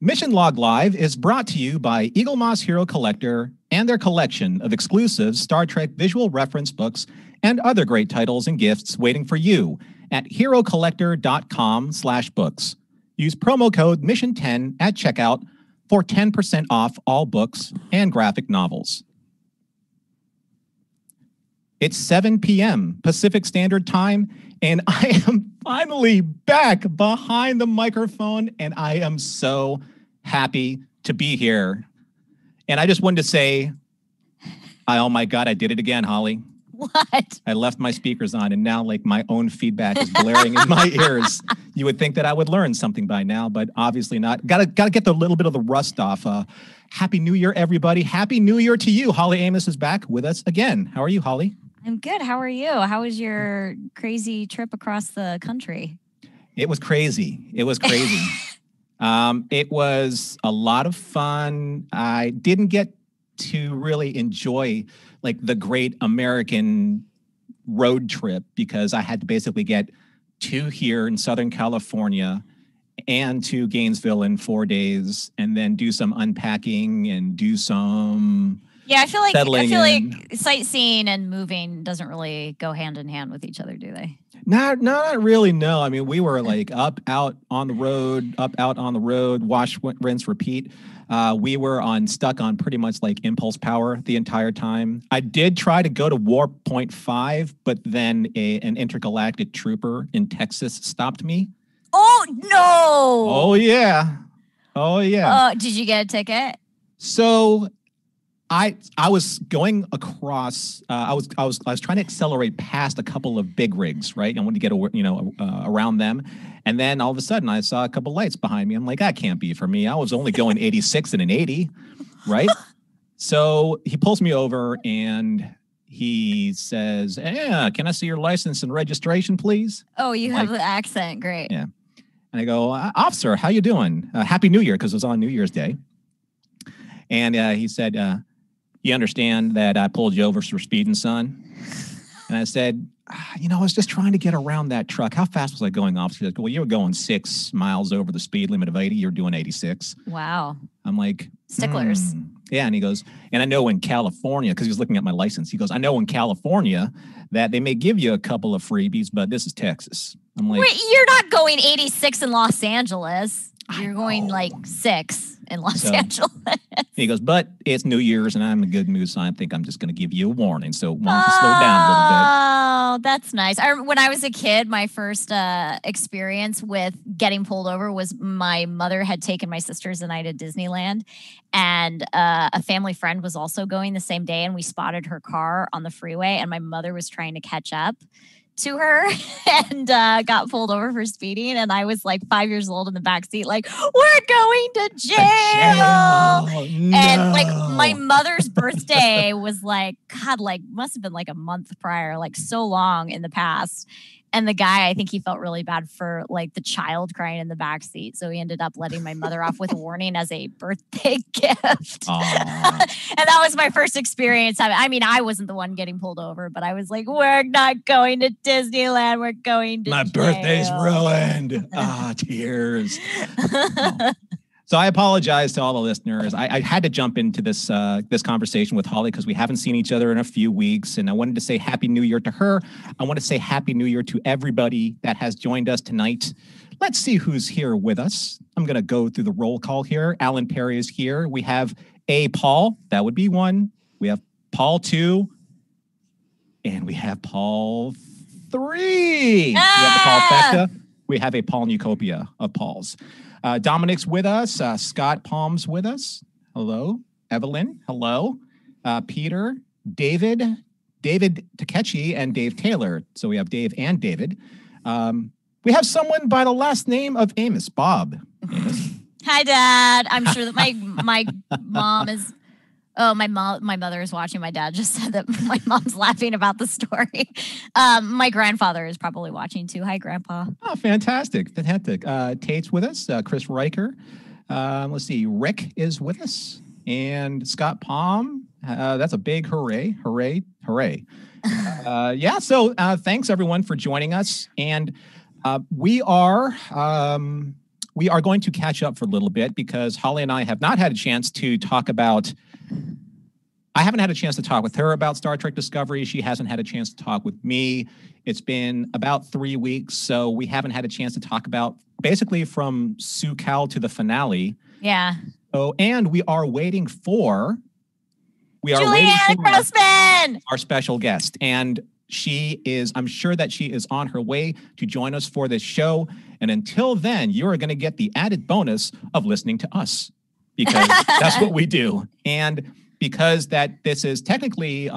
Mission Log Live is brought to you by Eagle Moss Hero Collector and their collection of exclusive Star Trek visual reference books and other great titles and gifts waiting for you at herocollector.com/books. Use promo code Mission10 at checkout for 10% off all books and graphic novels. It's 7 p.m. Pacific Standard Time, and I am finally back behind the microphone, and I am so happy to be here. And I just wanted to say, oh my God, I did it again, Holly. What? I left my speakers on, and now like my own feedback is blaring in my ears. You would think that I would learn something by now, but obviously not. Gotta get the little bit of the rust off. Happy New Year, everybody. Happy New Year to you. Holly Amos is back with us again. How are you, Holly? I'm good. How are you? How was your crazy trip across the country? It was crazy. It was crazy. It was a lot of fun. I didn't get to really enjoy like the great American road trip because I had to basically get to here in Southern California and to Gainesville in 4 days and then do some unpacking and do some I feel like sightseeing and moving doesn't really go hand in hand with each other, do they? Not really, no. I mean, we were like up, out on the road, wash, rinse, repeat. We were stuck on pretty much like impulse power the entire time. I did try to go to Warp Point 5, but then an intergalactic trooper in Texas stopped me. Oh, no. Oh, yeah. Did you get a ticket? So I was going across. I was trying to accelerate past a couple of big rigs, right? I wanted to get around them, and then all of a sudden I saw a couple lights behind me. I'm like, that can't be for me. I was only going 86 in an 80, right? So he pulls me over and he says, can I see your license and registration, please? Oh, you have the accent, great. Yeah, and I go, officer, how you doing? Happy New Year, because it was on New Year's Day, and he said. You understand that I pulled you over for speeding, son? And I said, I was just trying to get around that truck. How fast was I going, officer? He goes, well, you were going 6 miles over the speed limit of 80. You were doing 86. Wow. I'm like, sticklers. Yeah, and he goes, and I know in California, because he was looking at my license, he goes, I know in California that they may give you a couple of freebies, but this is Texas. I'm like, wait, you're not going 86 in Los Angeles. You're going like 6 in Los Angeles. He goes, but it's New Year's and I'm in a good mood, so I think I'm just going to give you a warning. So why don't you slow down a little bit? Oh, that's nice. When I was a kid, my first experience with getting pulled over was my mother had taken my sisters and I to Disneyland, and a family friend was also going the same day, and we spotted her car on the freeway, and my mother was trying to catch up to her and got pulled over for speeding, and I was like 5 years old in the back seat, like, we're going to jail. No. And like my mother's birthday was like, God, like must have been like a month prior, like so long in the past. And the guy, I think he felt really bad for like the child crying in the back seat. So he ended up letting my mother off with a warning as a birthday gift. And that was my first experience. I mean, I wasn't the one getting pulled over, but I was like, we're not going to Disneyland. We're going to my jail. Birthday's ruined. Tears. So I apologize to all the listeners. I had to jump into this conversation with Holly because we haven't seen each other in a few weeks, and I wanted to say Happy New Year to her. I want to say Happy New Year to everybody that has joined us tonight. Let's see who's here with us. I'm going to go through the roll call here. Alan Perry is here. We have Paul. That would be 1. We have Paul 2. And we have Paul 3. We have the Paul Fecta. We have a Paul Nucopia of Paul's. Dominic's with us. Scott Palm's with us. Hello. Evelyn. Hello. Peter, David Takechi, and Dave Taylor. So we have Dave and David. We have someone by the last name of Amos. Bob. Amos. Hi, Dad. I'm sure that my mom is... Oh, my mother is watching. My dad just said that my mom's laughing about the story. My grandfather is probably watching too. Hi, Grandpa. Oh, fantastic. Tate's with us. Chris Riker. Let's see. Rick is with us. And Scott Palm. That's a big hooray. Hooray. Hooray. So thanks, everyone, for joining us. And we are we are going to catch up for a little bit because Holly and I have not had a chance to talk about. I haven't had a chance to talk with her about Star Trek Discovery. She hasn't had a chance to talk with me. It's been about 3 weeks, so we haven't had a chance to talk about basically from Su'Kal to the finale. Yeah. So, and we are waiting for Julianne Grossman, our special guest, and I'm sure that she is on her way to join us for this show. And until then, you are going to get the added bonus of listening to us because that's what we do. And because that this is technically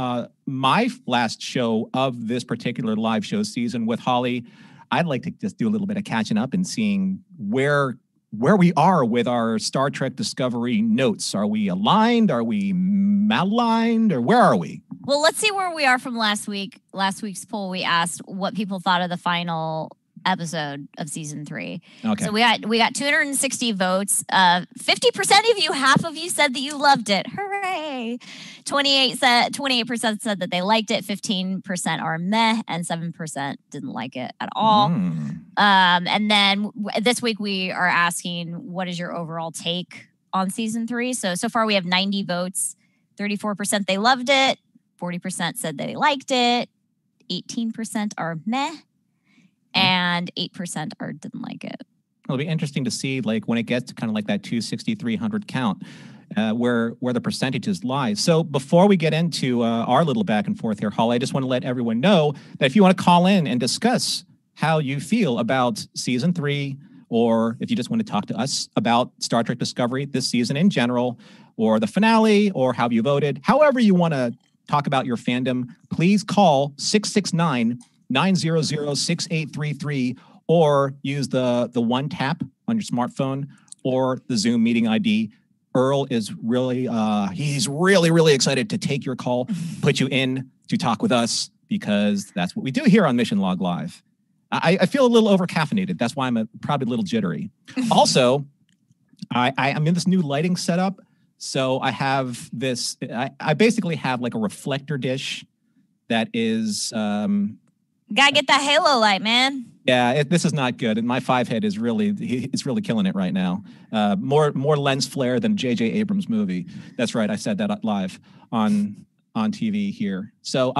my last show of this particular live show season with Holly, I'd like to just do a little bit of catching up and seeing where we are with our Star Trek Discovery notes. Are we aligned? Are we malaligned? Or where are we? Well, let's see where we are from last week. Last week's poll, we asked what people thought of the final episode of season 3. Okay. So we got 260 votes. 50% of you, half of you said that you loved it. Hooray! 28% said that they liked it. 15% are meh, and 7% didn't like it at all. And then this week we are asking, what is your overall take on season 3? So far we have 90 votes. 34% they loved it. 40% said that they liked it. 18% are meh. And 8% didn't like it. It'll be interesting to see, like, when it gets to kind of like that 260, 300 count, where the percentages lie. So before we get into our little back and forth here, Holly, I just want to let everyone know that if you want to call in and discuss how you feel about season 3, or if you just want to talk to us about Star Trek Discovery this season in general, or the finale, or how you voted, however you want to talk about your fandom, please call 669-900-6833 or use the one tap on your smartphone or the Zoom meeting ID. Earl is really, he's really excited to take your call, put you in to talk with us, because that's what we do here on Mission Log Live. I feel a little over-caffeinated. That's why I'm probably a little jittery. Also, I'm in this new lighting setup. So I have this, I basically have like a reflector dish that is... Gotta get that halo light, man. Yeah, this is not good. And my 5-head is it's really killing it right now. More lens flare than J.J. Abrams' movie. That's right. I said that live on TV here. So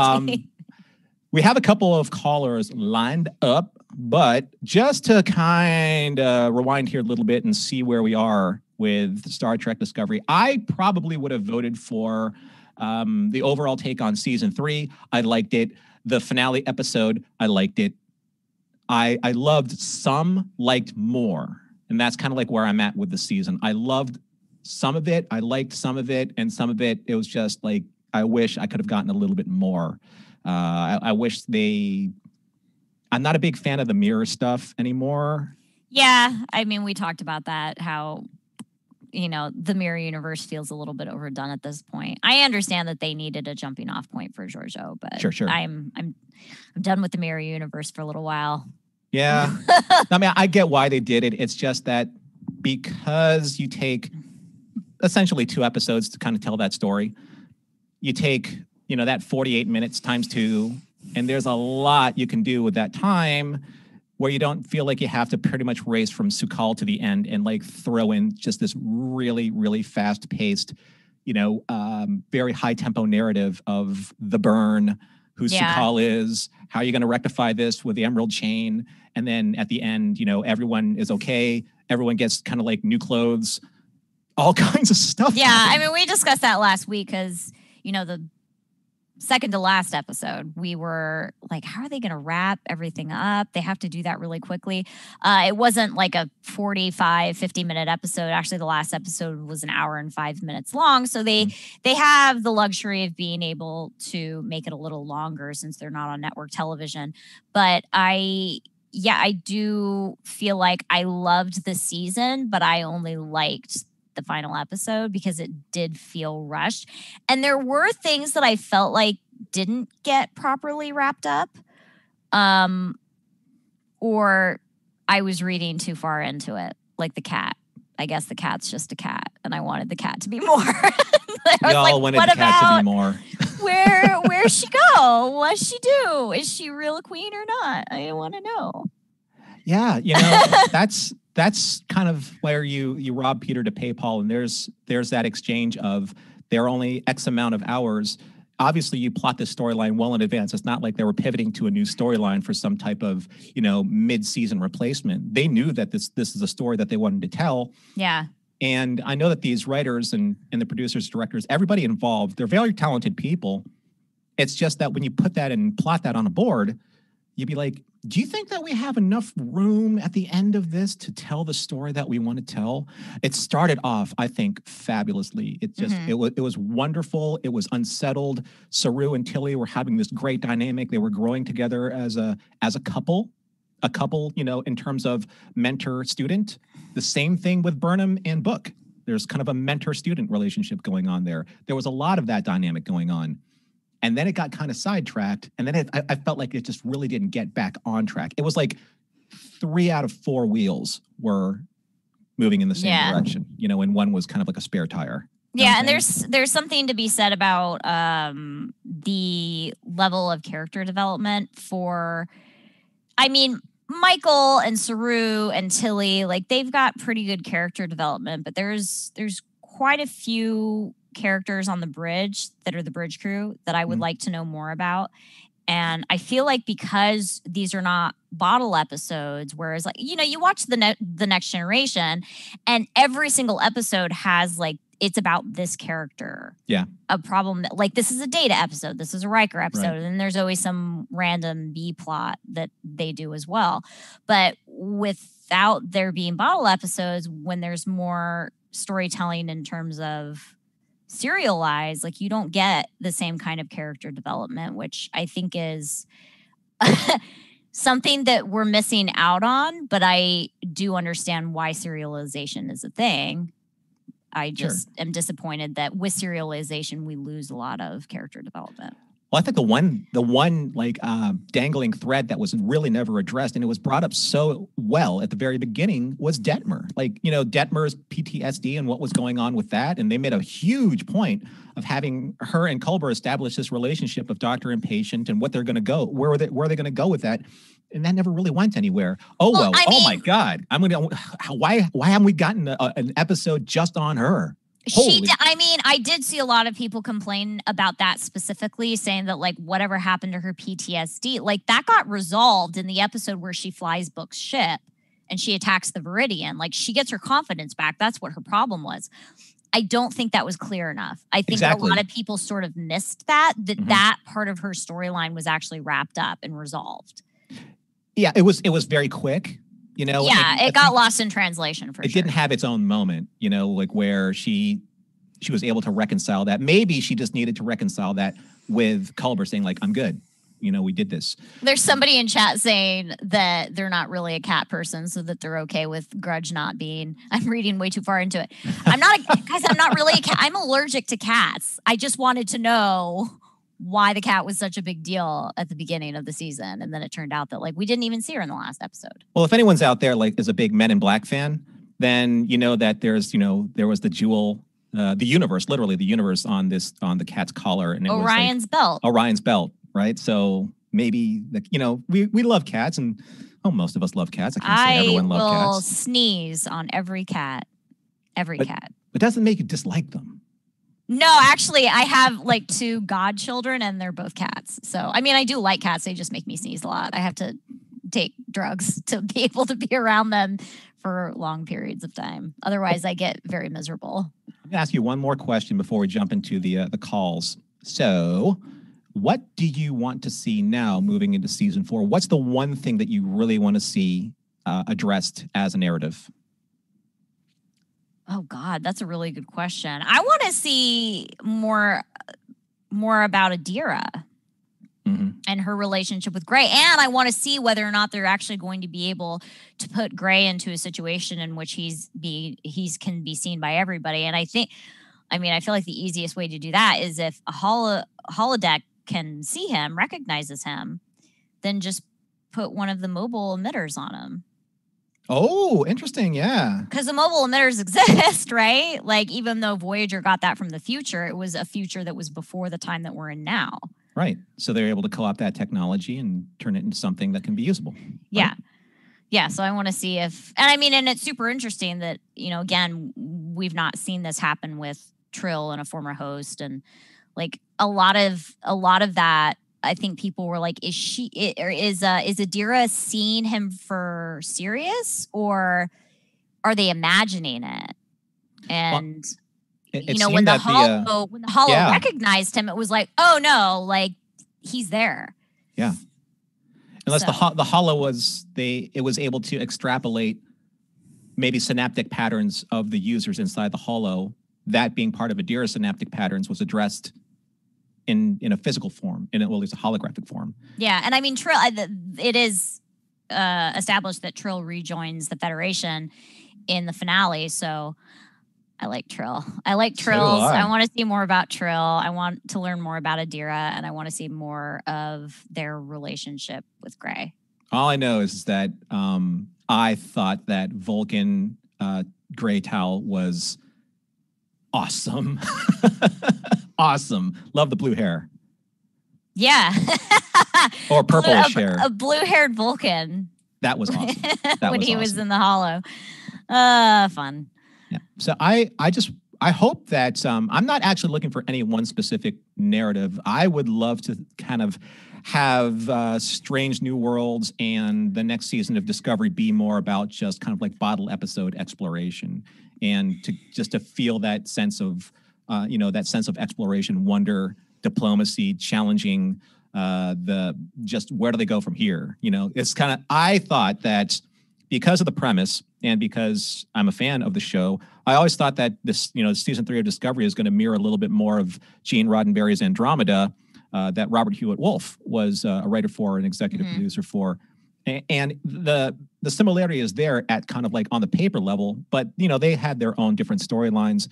we have a couple of callers lined up, but just to kind of rewind here a little bit and see where we are with Star Trek Discovery, I probably would have voted for the overall take on season 3. I liked it. The finale episode, I liked it. I loved some, liked more. And that's kind of like where I'm at with the season. I loved some of it. I liked some of it. And some of it, it was just like, I wish I could have gotten a little bit more. I wish I'm not a big fan of the mirror stuff anymore. Yeah. I mean, we talked about that, how, the mirror universe feels a little bit overdone at this point. I understand that they needed a jumping off point for Giorgio, but sure. I'm done with the mirror universe for a little while. Yeah. I mean, I get why they did it. It's just that because you take essentially 2 episodes to kind of tell that story, you take, that 48 minutes times 2, and there's a lot you can do with that time where you don't feel like you have to pretty much race from Su'Kal to the end and like throw in just this really fast paced, very high tempo narrative of the burn, who Su'Kal is, how you're going to rectify this with the Emerald Chain. And then at the end, everyone is okay. Everyone gets kind of like new clothes, all kinds of stuff. Yeah. I mean, we discussed that last week because, the second to last episode, we were like, how are they going to wrap everything up? They have to do that really quickly. It wasn't like a 50-minute episode. Actually, the last episode was an hour and 5 minutes long. So they have the luxury of being able to make it a little longer since they're not on network television. But I do feel like I loved the season, but I only liked the final episode because it did feel rushed. And there were things that I felt like didn't get properly wrapped up. Or I was reading too far into it. Like the cat. I guess the cat's just a cat, and I wanted the cat to be more. We all wanted the cat to be more. Where'd she go? What'd she do? Is she real a queen or not? I want to know. Yeah, that's that's kind of where you rob Peter to pay Paul, and there's that exchange of there are only X amount of hours. Obviously, you plot this storyline well in advance. It's not like they were pivoting to a new storyline for some type of, mid-season replacement. They knew that this is a story that they wanted to tell. Yeah. And I know that these writers and the producers, directors, everybody involved, they're very talented people. It's just that when you put that and plot that on a board, you'd be like, do you think that we have enough room at the end of this to tell the story that we want to tell? It started off, I think, fabulously. It just it was wonderful. It was unsettled. Saru and Tilly were having this great dynamic. They were growing together as a couple, in terms of mentor-student. The same thing with Burnham and Book. There's kind of a mentor-student relationship going on there. There was a lot of that dynamic going on. And then it got kind of sidetracked. And then I felt like it just really didn't get back on track. It was like 3 out of 4 wheels were moving in the same direction, and one was kind of like a spare tire. Yeah, and there's something to be said about the level of character development Michael and Saru and Tilly, like they've got pretty good character development, but there's quite a few characters on the bridge that are the bridge crew that I would like to know more about. And I feel like because these are not bottle episodes, whereas you watch the Next Generation and every single episode has it's about this character. Yeah. A problem that this is a Data episode. This is a Riker episode. Right. And then there's always some random B plot that they do as well. But without there being bottle episodes, when there's more storytelling in terms of serialized, you don't get the same kind of character development, which I think is something that we're missing out on. But I do understand why serialization is a thing. I just am disappointed that with serialization, we lose a lot of character development. Well, I think the one dangling thread that was really never addressed, and it was brought up so well at the very beginning, was Detmer. Detmer's PTSD and what was going on with that, and they made a huge point of having her and Culber establish this relationship of doctor and patient, and what they're going to go, where are they going to go with that, and that never really went anywhere. Oh my God! Why haven't we gotten an episode just on her? I did see a lot of people complain about that specifically, saying that whatever happened to her PTSD, that got resolved in the episode where she flies Book's ship and she attacks the Viridian. She gets her confidence back. That's what her problem was. I don't think that was clear enough. I think a lot of people sort of missed that part of her storyline was actually wrapped up and resolved. Yeah, it was very quick. It got lost in translation for sure. It didn't have its own moment, where she was able to reconcile that. Maybe she just needed to reconcile that with Culber saying I'm good. We did this. There's somebody in chat saying that they're not really a cat person, so that they're okay with Grudge not being. I'm reading way too far into it. I'm not really a cat. I'm allergic to cats. I just wanted to know why the cat was such a big deal at the beginning of the season. And then it turned out that we didn't even see her in the last episode. Well, if anyone's out there is a big Men in Black fan, then that there was the jewel, the universe, literally the universe on the cat's collar. And it Orion's belt. Oriion's belt, right? So maybe, we love cats, and most of us love cats. I can't say everyone loves cats. I will sneeze on every cat. Cat. It doesn't make you dislike them. No, actually, I have 2 godchildren, and they're both cats. So, I do like cats. They just make me sneeze a lot. I have to take drugs to be able to be around them for long periods of time. Otherwise, I get very miserable. I'm going to ask you one more question before we jump into the calls. So, what do you want to see now moving into season 4? What's the one thing that you really want to see addressed as a narrative? Oh God, that's a really good question. I want to see more about Adira and her relationship with Gray, and I want to see whether or not they're actually going to be able to put Gray into a situation in which he can be seen by everybody. And I feel like the easiest way to do that is if a holodeck can see him, recognizes him, then just put one of the mobile emitters on him. Oh, interesting. Yeah. Because the mobile emitters exist, right? Even though Voyager got that from the future, it was a future that was before the time that we're in now. Right. So they're able to co-opt that technology and turn it into something that can be usable. Right? Yeah. Yeah, so I want to see if, and I mean, and it's super interesting that, again, we've not seen this happen with Trill and a former host, and like a lot of that. I think people were like, is Adira seeing him for serious, or are they imagining it? And when the Hollow recognized him, it was like, oh no, like he's there. Yeah. Unless the Hollow was able to extrapolate maybe synaptic patterns of the users inside the Hollow. That being part of Adira's synaptic patterns was addressed in a physical form, at least a holographic form. Yeah, and I mean, Trill. It is established that Trill rejoins the Federation in the finale, so I like Trill. I like Trills. I want to see more about Trill. I want to learn more about Adira, and I want to see more of their relationship with Gray. All I know is that I thought that Vulcan Gray Towel was awesome. Awesome. Love the blue hair. Yeah. Or purplish hair. A blue-haired Vulcan. That was awesome. When he was in the Hollow. Fun. Yeah. So I hope that I'm not actually looking for any one specific narrative. I would love to kind of have Strange New Worlds and the next season of Discovery be more about just kind of like bottle episode exploration, and to feel that sense of exploration, wonder, diplomacy, challenging just where do they go from here? It's kind of, I thought that because of the premise and because I'm a fan of the show, I always thought that this, season 3 of Discovery is going to mirror a little bit more of Gene Roddenberry's Andromeda that Robert Hewitt Wolf was a writer for, an executive producer for. And the similarity is there at kind of like on the paper level, but they had their own different storylines.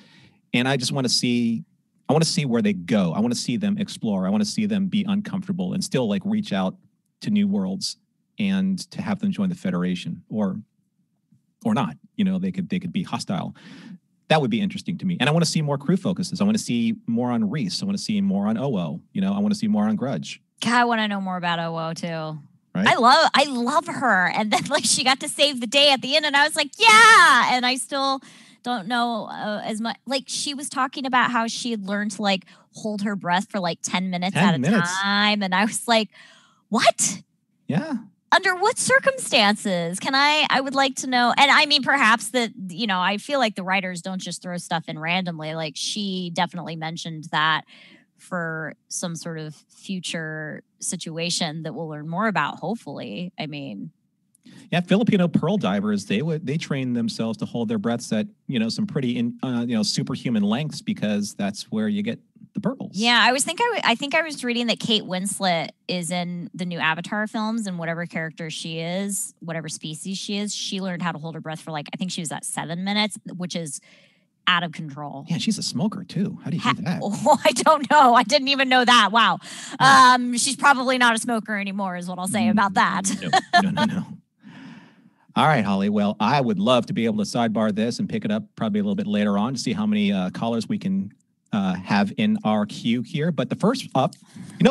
And I just want to see where they go. I want to see them explore. I want to see them be uncomfortable and still like reach out to new worlds and to have them join the Federation or not. They could be hostile. That would be interesting to me. And I want to see more crew focuses. I want to see more on Reese. I want to see more on OO. I want to see more on Grudge. God, I want to know more about OO too. Right? I love her. And then like she got to save the day at the end, and I was like, yeah. And I still don't know as much. Like she was talking about how she had learned to like hold her breath for like 10 minutes at a time. And I was like, what? Yeah. Under what circumstances? I would like to know. And I mean, perhaps that, I feel like the writers don't just throw stuff in randomly. Like she definitely mentioned that for some sort of future situation that we'll learn more about, hopefully. I mean, yeah, Filipino pearl divers, they train themselves to hold their breaths at, some pretty superhuman lengths, because that's where you get the pearls. Yeah, I think I was reading that Kate Winslet is in the new Avatar films, and whatever character she is, whatever species she is, she learned how to hold her breath for like, I think she was at 7 minutes, which is out of control. Yeah, she's a smoker too. How do you do that? Oh, I don't know. I didn't even know that. Wow. Yeah. She's probably not a smoker anymore is what I'll say about that. No. All right, Holly. Well, I would love to be able to sidebar this and pick it up probably a little bit later on to see how many callers we can have in our queue here. But the first up,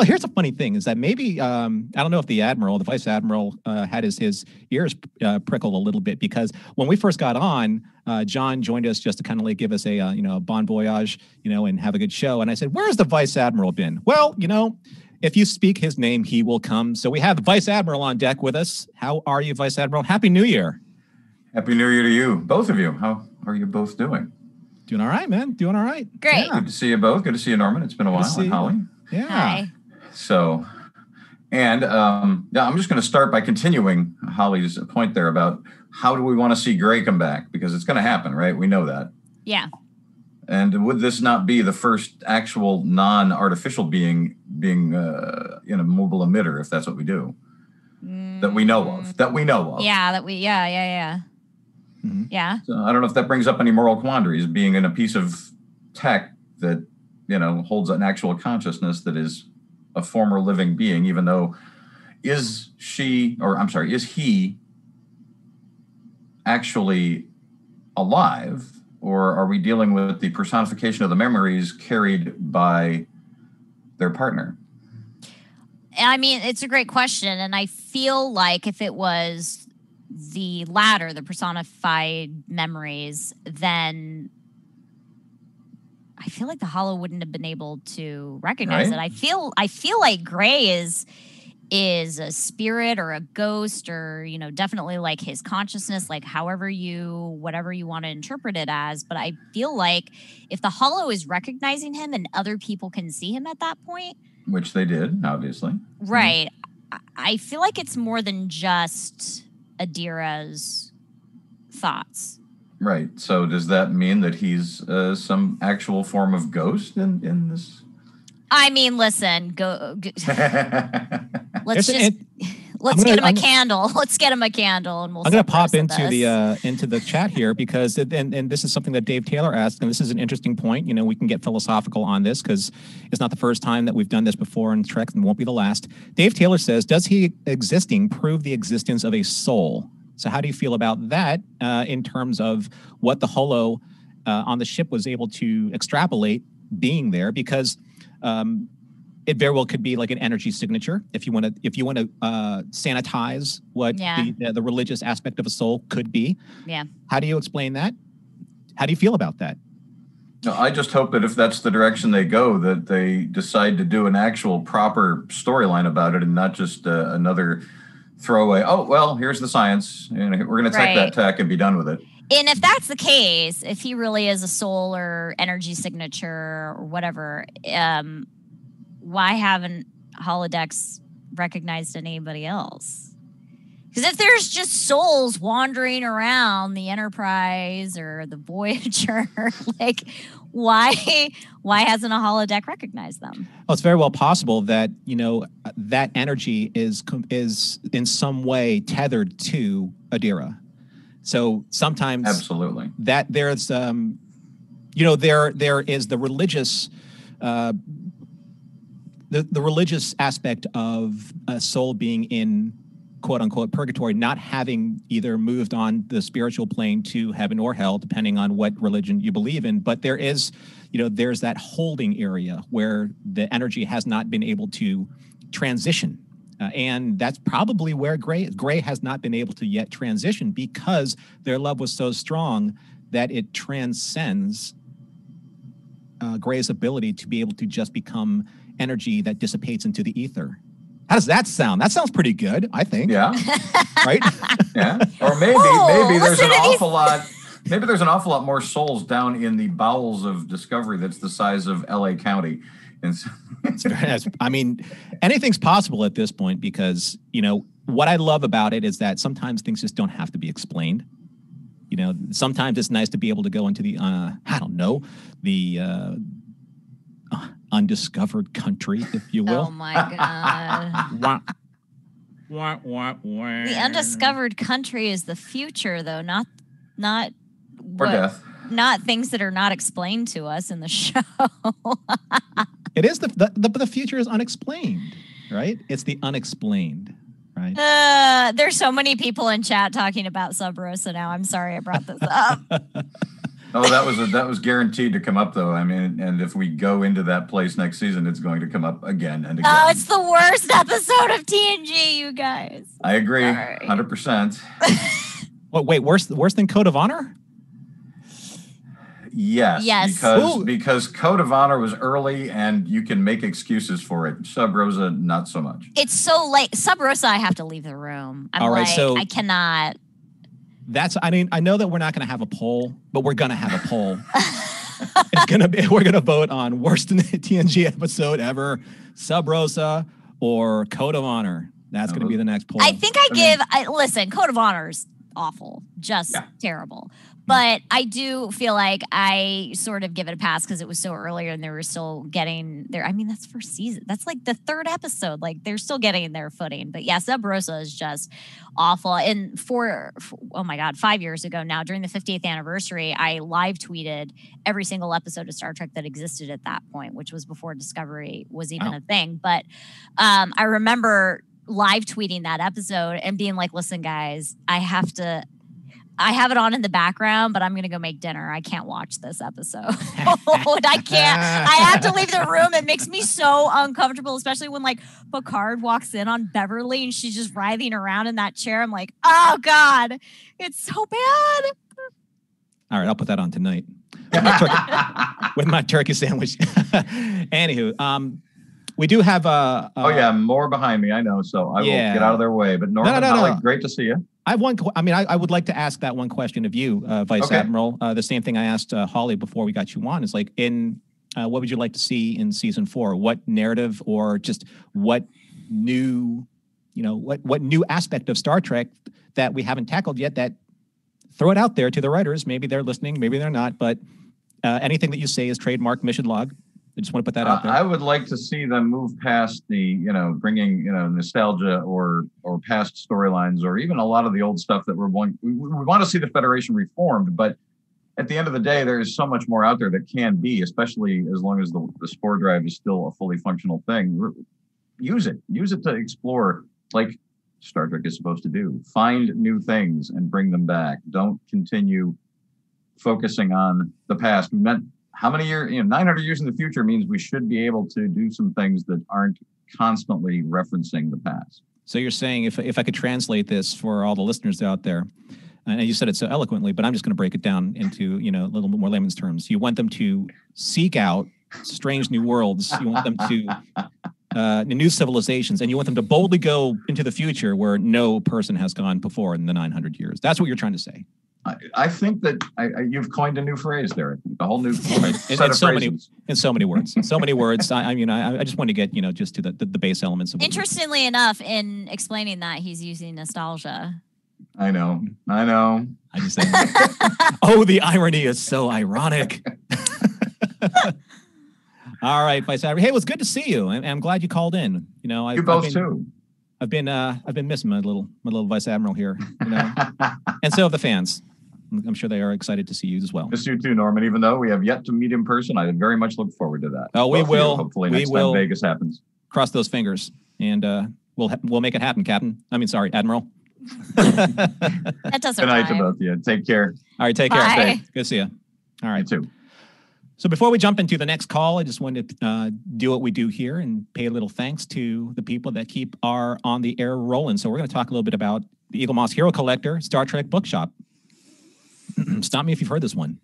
here's a funny thing is that maybe, I don't know if the Vice Admiral had his ears prickled a little bit, because when we first got on, John joined us just to kind of like give us a, bon voyage, and have a good show. And I said, where's the Vice Admiral been? Well, if you speak his name, he will come. So we have the Vice Admiral on deck with us. How are you, Vice Admiral? Happy New Year. Happy New Year to you, both of you. How are you both doing? Doing all right, man. Doing all right. Great. Yeah. Good to see you both. Good to see you, Norman. It's been a while. And Holly. Yeah. Hi. So, and I'm just going to start by continuing Holly's point there about how do we want to see Gray come back? Because it's going to happen, right? We know that. Yeah. And would this not be the first actual non-artificial being in a mobile emitter, if that's what we do? That we know of. Yeah, yeah. Mm-hmm. Yeah. So I don't know if that brings up any moral quandaries, being in a piece of tech that, holds an actual consciousness that is a former living being, even though is he actually alive? Or are we dealing with the personification of the memories carried by their partner? I mean, it's a great question. And I feel like if it was the latter, the personified memories, then I feel like the Hollow wouldn't have been able to recognize it. I feel like Gray is a spirit or a ghost, or, you know, definitely like his consciousness, like whatever you want to interpret it as. But I feel like if the Hollow is recognizing him and other people can see him at that point, which they did, obviously. Right. I feel like it's more than just Adira's thoughts. Right. So does that mean that he's some actual form of ghost in this? I mean, listen, let's get him a candle. Let's get him a candle, and we'll. I'm going to pop into the chat here because and this is something that Dave Taylor asked, and this is an interesting point. You know, we can get philosophical on this because it's not the first time that we've done this before in Trek, and won't be the last. Dave Taylor says, "Does he existing prove the existence of a soul?" So, how do you feel about that in terms of what the Holo on the ship was able to extrapolate being there? Because it very well could be like an energy signature if you want to sanitize what the religious aspect of a soul could be. Yeah. How do you explain that? How do you feel about that? No, I just hope that if that's the direction they go, that they decide to do an actual proper storyline about it and not just another throwaway. Oh, well, here's the science, and we're going to take that tech and be done with it. And if that's the case, if he really is a soul or energy signature or whatever, why haven't holodecks recognized anybody else? Because if there's just souls wandering around the Enterprise or the Voyager, like why hasn't a holodeck recognized them? Well, it's very well possible that, you know, that energy is in some way tethered to Adira. So sometimes absolutely that there's you know, there is the religious the religious aspect of a soul being in quote unquote purgatory, not having either moved on the spiritual plane to heaven or hell, depending on what religion you believe in. But there is, you know, there's that holding area where the energy has not been able to transition. And that's probably where Gray has not been able to yet transition, because their love was so strong that it transcends Gray's ability to be able to just become energy that dissipates into the ether. How does that sound? That sounds pretty good, I think. Yeah. Right? Yeah. Or maybe there's an awful lot. Maybe there's an awful lot more souls down in the bowels of Discovery that's the size of LA County. And I mean, anything's possible at this point, because, you know, what I love about it is that sometimes things just don't have to be explained. You know, sometimes it's nice to be able to go into the, the undiscovered country, if you will. Oh my God. The undiscovered country is the future, though, not or death. Not things that are not explained to us in the show. It is the future is unexplained, right? It's the unexplained, right? There's so many people in chat talking about Sub Rosa now. I'm sorry I brought this up. Oh, that was guaranteed to come up, though. I mean, and if we go into that place next season, it's going to come up again and again. Oh, it's the worst episode of TNG, you guys. I agree, 100%. Wait, worse than Code of Honor? Yes. Because Code of Honor was early, and you can make excuses for it. Sub Rosa, not so much. It's so late. Sub Rosa, I have to leave the room. I cannot. I know that we're not going to have a poll, but we're going to have a poll. We're going to vote on worst TNG episode ever, Sub Rosa or Code of Honor. That's going to be the next poll. I think listen, Code of Honor's awful, just terrible. But I do feel like I sort of give it a pass because it was so earlier and they were still getting their, I mean, that's first season. That's like the third episode. Like they're still getting their footing. But yeah, Sub Rosa is just awful. And oh my God, 5 years ago now, during the 50th anniversary, I live tweeted every single episode of Star Trek that existed at that point, which was before Discovery was even a thing. But I remember live tweeting that episode and being like, listen, guys, I have it on in the background, but I'm going to go make dinner. I can't watch this episode. I can't. I have to leave the room. It makes me so uncomfortable, especially when like Picard walks in on Beverly and she's just writhing around in that chair. I'm like, oh God, it's so bad. All right, I'll put that on tonight with my turkey sandwich. Anywho, we do have more behind me. I know, so I will get out of their way. But Norman, Holly, great to see you. I would like to ask that one question of you, Vice Admiral. The same thing I asked Holly before we got you on is like, what would you like to see in season 4? What narrative or just what new, what new aspect of Star Trek that we haven't tackled yet? That throw it out there to the writers. Maybe they're listening, maybe they're not. But anything that you say is trademark mission log. I just want to put that out there. I would like to see them move past the, bringing, nostalgia or past storylines, or even a lot of the old stuff that we want to see the Federation reformed. But at the end of the day, there is so much more out there that can be, especially as long as the spore drive is still a fully functional thing. Use it to explore, like Star Trek is supposed to do. Find new things and bring them back. Don't continue focusing on the past. How many years, 900 years in the future means we should be able to do some things that aren't constantly referencing the past. So you're saying if I could translate this for all the listeners out there, and you said it so eloquently, but I'm just going to break it down into, a little bit more layman's terms. You want them to seek out strange new worlds. You want them to new civilizations, and you want them to boldly go into the future where no person has gone before in the 900 years. That's what you're trying to say. I think that you've coined a new phrase there. I think a whole new set of phrases. In so many words. I just want to get just to the base elements of. Interestingly enough, in explaining that, he's using nostalgia. I know. I just said, oh, the irony is so ironic. All right, Vice Admiral. Hey, it was good to see you. I'm glad you called in. You both too. I've been missing my little Vice Admiral here, and so have the fans. I'm sure they are excited to see you as well. Miss you too, Norman. Even though we have yet to meet in person, I very much look forward to that. Oh, we will. Hopefully next time Vegas happens. Cross those fingers, and we'll make it happen, Captain. Admiral. That doesn't. Good night to both of you. Take care. All right, take Bye. care. Good to see you. All right, you too. So before we jump into the next call, I just wanted to do what we do here and pay a little thanks to the people that keep our on the air rolling. So we're going to talk a little bit about the Eagle Moss Hero Collector Star Trek Bookshop. Stop me if you've heard this one.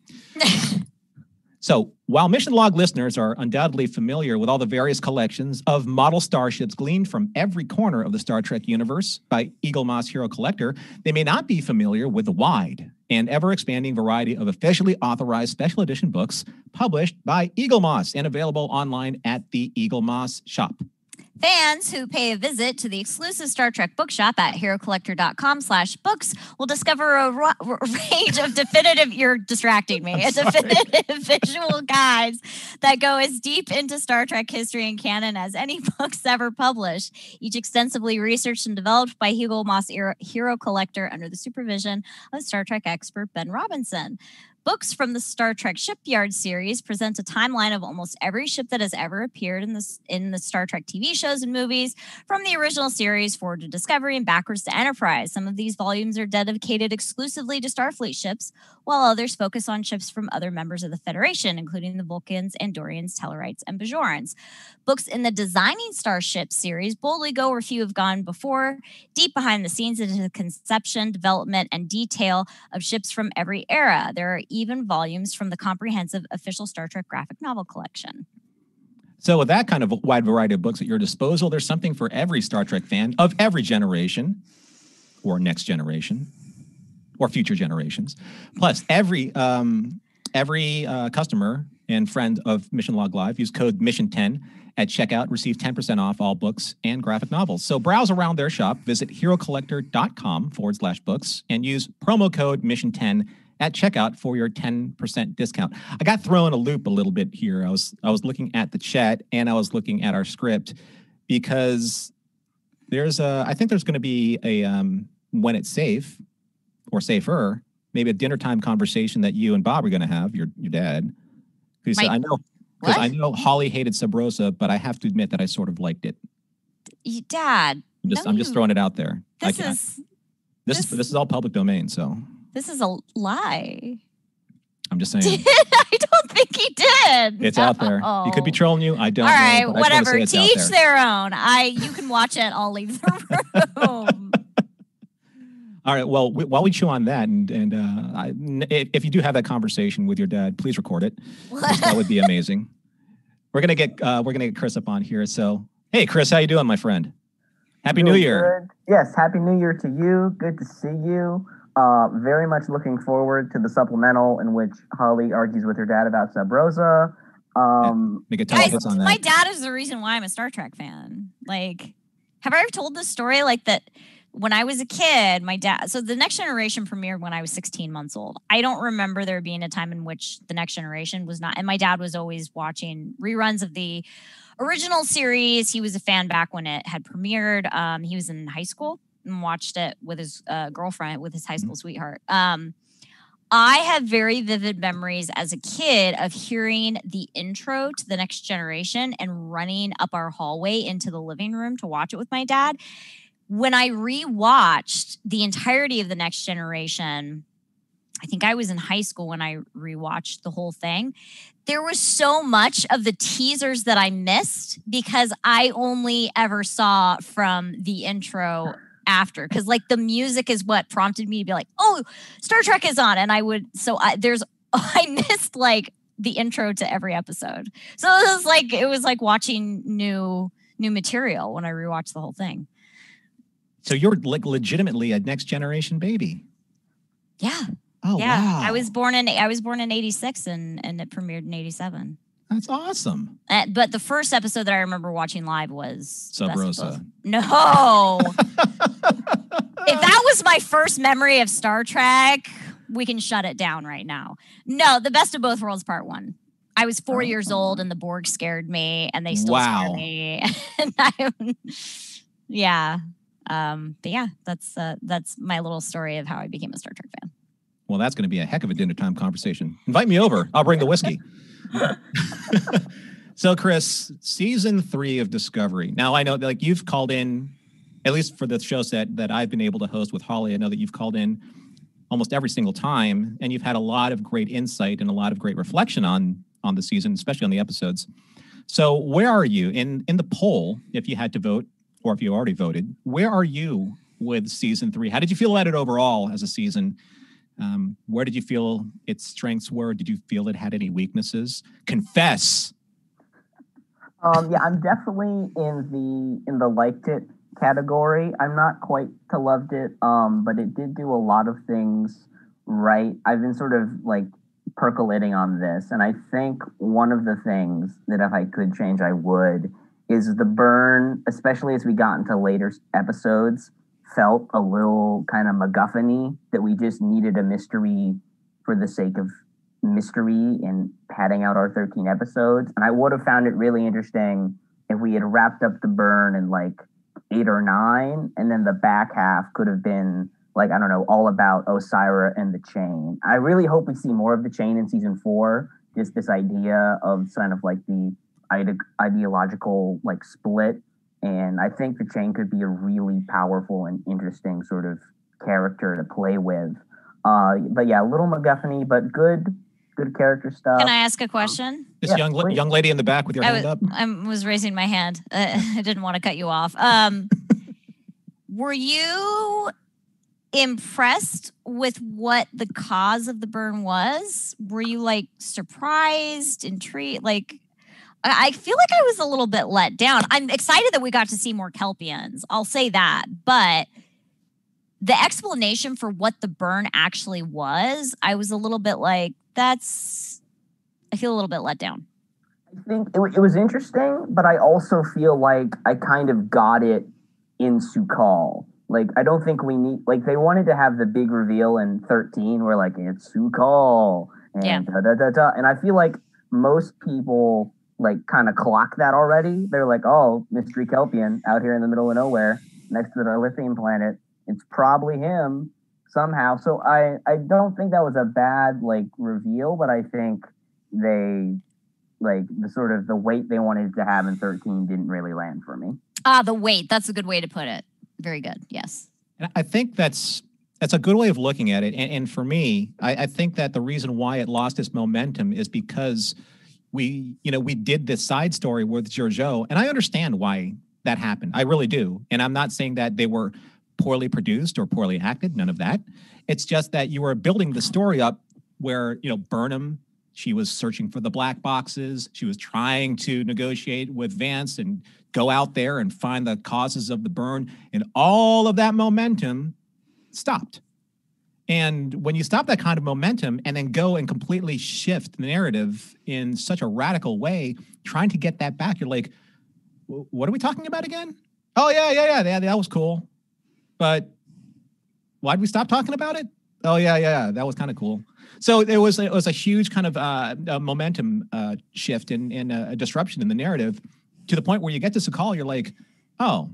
So while Mission Log listeners are undoubtedly familiar with all the various collections of model starships gleaned from every corner of the Star Trek universe by Eagle Moss Hero Collector, they may not be familiar with the wide and ever-expanding variety of officially authorized special edition books published by Eagle Moss and available online at the Eagle Moss shop. Fans who pay a visit to the exclusive Star Trek bookshop at herocollector.com/books will discover a range of definitive, you're distracting me, definitive visual guides that go as deep into Star Trek history and canon as any books ever published, each extensively researched and developed by Eagle Moss Hero Collector under the supervision of Star Trek expert Ben Robinson. Books from the Star Trek Shipyard series present a timeline of almost every ship that has ever appeared in the Star Trek TV shows and movies, from the original series forward to Discovery and backwards to Enterprise. Some of these volumes are dedicated exclusively to Starfleet ships, while others focus on ships from other members of the Federation, including the Vulcans, Andorians, Tellarites, and Bajorans. Books in the Designing Starship series boldly go where few have gone before, deep behind the scenes into the conception, development, and detail of ships from every era. There are even volumes from the comprehensive official Star Trek graphic novel collection. So with that kind of wide variety of books at your disposal, there's something for every Star Trek fan of every generation, or next generation, or future generations. Plus, every customer and friend of Mission Log Live, use code MISSION10 at checkout, receive 10% off all books and graphic novels. So browse around their shop, visit herocollector.com/books, and use promo code MISSION10 at checkout for your 10% discount. I got thrown a loop a little bit here. I was looking at the chat and I was looking at our script because I think there's going to be a when it's safe or safer, maybe a dinner time conversation that you and Bob are going to have, your dad. Because I know Holly hated Sub Rosa, but I have to admit that I sort of liked it. Dad, I'm just throwing it out there. This is all public domain, so. This is a lie. I'm just saying. I don't think he did. It's out there. He could be trolling you. I don't know. All right, but whatever. It's Teach their own. You can watch it. I'll leave the room. All right. Well, while we chew on that, if you do have that conversation with your dad, please record it. That would be amazing. We're gonna get Chris up on here. So, hey, Chris, how you doing, my friend? Happy New Year. Good. Yes, Happy New Year to you. Good to see you. Very much looking forward to the supplemental in which Holly argues with her dad about Sub Rosa. Guys, on that. My dad is the reason why I'm a Star Trek fan. Like, have I ever told this story? Like that when I was a kid, my dad, so the Next Generation premiered when I was 16 months old. I don't remember there being a time in which the Next Generation was not, and my dad was always watching reruns of the original series. He was a fan back when it had premiered. He was in high school and watched it with his girlfriend, with his high school sweetheart. I have very vivid memories as a kid of hearing the intro to The Next Generation and running up our hallway into the living room to watch it with my dad. When I rewatched the entirety of The Next Generation, I think I was in high school when I rewatched the whole thing. There was so much of the teasers that I missed because I only ever saw from the intro after, because like the music is what prompted me to be like, oh, Star Trek is on, and I missed like the intro to every episode. So it was like watching new material when I rewatched the whole thing. So you're like legitimately a Next Generation baby. Yeah. Oh yeah. Wow. I was born in 86 and it premiered in 87. That's awesome. But the first episode that I remember watching live was Sub Rosa. No. If that was my first memory of Star Trek, we can shut it down right now. No, The Best of Both Worlds Part 1. I was 4 years old and the Borg scared me and they still scare me. Yeah. But yeah, that's my little story of how I became a Star Trek fan. Well, that's going to be a heck of a dinner time conversation. Invite me over. I'll bring the whiskey. So, Chris, season 3 of Discovery. Now, I know that, like, you've called in, at least for the shows that I've been able to host with Holly. I know that you've called in almost every single time, and you've had a lot of great insight and a lot of great reflection on the season, especially on the episodes. So, where are you in the poll? If you had to vote, or if you already voted, where are you with season 3? How did you feel about it overall as a season? Where did you feel its strengths were? Did you feel it had any weaknesses? Confess. Yeah, I'm definitely in the liked it category. I'm not quite to loved it, but it did do a lot of things right. I've been sort of like percolating on this, and I think one of the things that if I could change, I would, is the burn, especially as we got into later episodes, felt a little kind of MacGuffin-y, that we just needed a mystery for the sake of mystery and padding out our 13 episodes. And I would have found it really interesting if we had wrapped up the burn in like 8 or 9, and then the back half could have been like, I don't know, all about Osira and the chain. I really hope we see more of the chain in season 4, just this idea of kind of like the ideological like split. And I think the chain could be a really powerful and interesting sort of character to play with. But yeah, a little MacGuffin-y, but good character stuff. Can I ask a question? This young lady in the back with your hand up. I was raising my hand. I didn't want to cut you off. Were you impressed with what the cause of the burn was? Were you like surprised, intrigued? Like, I feel like I was a little bit let down. I'm excited that we got to see more Kelpians. I'll say that. But the explanation for what the burn actually was, I was a little bit like, I feel a little bit let down. I think it was interesting, but I also feel like I kind of got it in Su'Kal. Like, I don't think we need, like, they wanted to have the big reveal in 13 where, like, it's Su'Kal and da-da-da-da. And I feel like most people like kind of clock that already. They're like, oh, mystery Kelpian out here in the middle of nowhere next to the lithium planet. It's probably him somehow. So I don't think that was a bad like reveal, but I think they like the sort of the weight they wanted to have in 13 didn't really land for me. The weight. That's a good way to put it. Very good. Yes. And I think that's That's a good way of looking at it. And for me, I think that the reason why it lost its momentum is because we did this side story with Giorgio, and I understand why that happened. I really do. And I'm not saying that they were poorly produced or poorly acted, none of that. It's just that you were building the story up where, Burnham, she was searching for the black boxes. She was trying to negotiate with Vance and go out there and find the causes of the burn. And all of that momentum stopped. And when you stop that kind of momentum and then go and completely shift the narrative in such a radical way, trying to get that back, you're like, what are we talking about again? Oh, yeah. That was cool. But why'd we stop talking about it? Oh, yeah. That was kind of cool. So it was a huge kind of a momentum shift and a disruption in the narrative to the point where you get to Sakal, you're like, oh,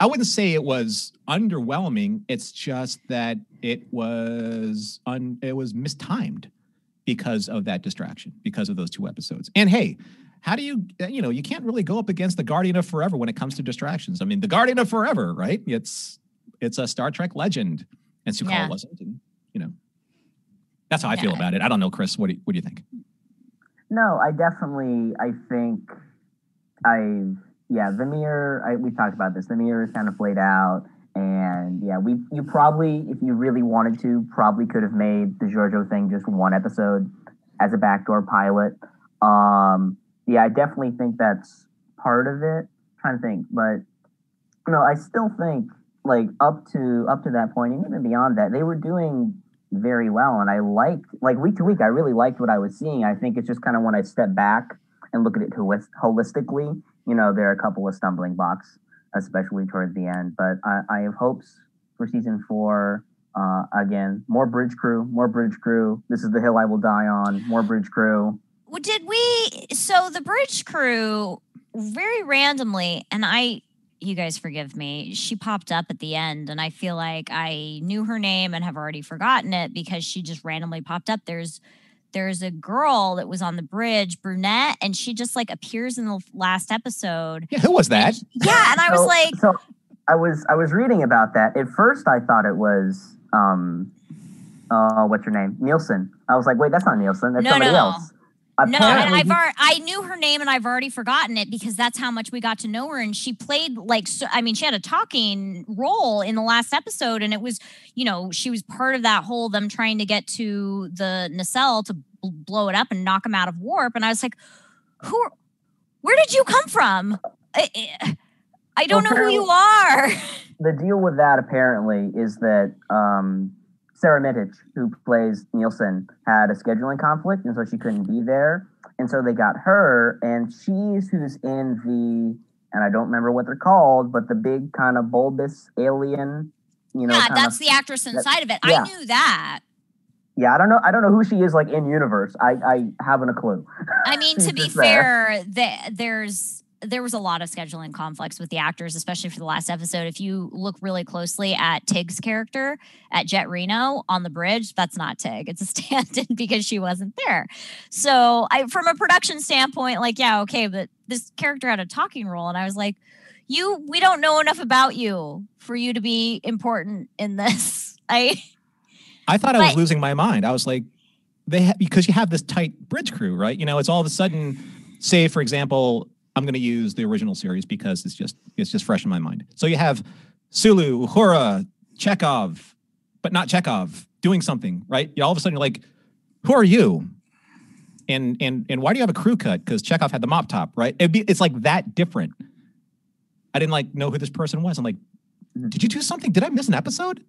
I wouldn't say it was underwhelming. It's just that it was mistimed because of that distraction, because of those 2 episodes. And hey, how do you can't really go up against the Guardian of Forever when it comes to distractions. I mean, the Guardian of Forever, right? It's a Star Trek legend, and Sakal wasn't. And, that's how I feel about it. I don't know, Chris. What do you think? No, I think the mirror, we talked about this. The mirror is kind of played out. And you probably, if you really wanted to, probably could have made the Giorgio thing just 1 episode as a backdoor pilot. I definitely think that's part of it. I'm trying to think, but I still think like up to that point and even beyond that, they were doing very well. And I liked, like week to week, I really liked what I was seeing. I think it's just kind of when I step back and look at it holistically, there are a couple of stumbling blocks, especially towards the end. But I have hopes for season 4. Again, more bridge crew. This is the hill I will die on. More bridge crew. So the bridge crew, very randomly, and you guys forgive me, she popped up at the end, and I feel like I knew her name and have already forgotten it because she just randomly popped up. There's a girl that was on the bridge, brunette, and she just like appears in the last episode. Yeah, who was that? And I was like, so I was reading about that. At first, I thought it was what's her name, Nielsen. I was like, wait, that's not Nielsen. That's somebody else. Apparently, and I knew her name and I've already forgotten it because that's how much we got to know her. And she played she had a talking role in the last episode, and it was, she was part of that whole them trying to get to the nacelle to blow it up and knock them out of warp. And I was like, where did you come from? I don't know who you are. The deal with that apparently is that Sarah Mittich, who plays Nielsen, had a scheduling conflict, and so she couldn't be there. And so they got her, and she's who's in and I don't remember what they're called, but the big kind of bulbous alien, that's the actress inside of it. Yeah. I knew that. Yeah, I don't know who she is like in universe. I haven't a clue. I mean, to be fair, there was a lot of scheduling conflicts with the actors, especially for the last episode. If you look really closely at Tig's character at Jet Reno on the bridge, that's not Tig. It's a stand-in because she wasn't there. So from a production standpoint, but this character had a talking role. And I was like, we don't know enough about you for you to be important in this. I thought I was losing my mind. I was like, because you have this tight bridge crew, right? It's all of a sudden, say, for example, I'm going to use the original series because it's just fresh in my mind. So you have Sulu, Uhura, Chekhov, but not Chekhov, doing something, right? All of a sudden you're like, who are you? And why do you have a crew cut? Because Chekhov had the mop top, right? It's like that different. I didn't know who this person was. I'm like, did you do something? Did I miss an episode?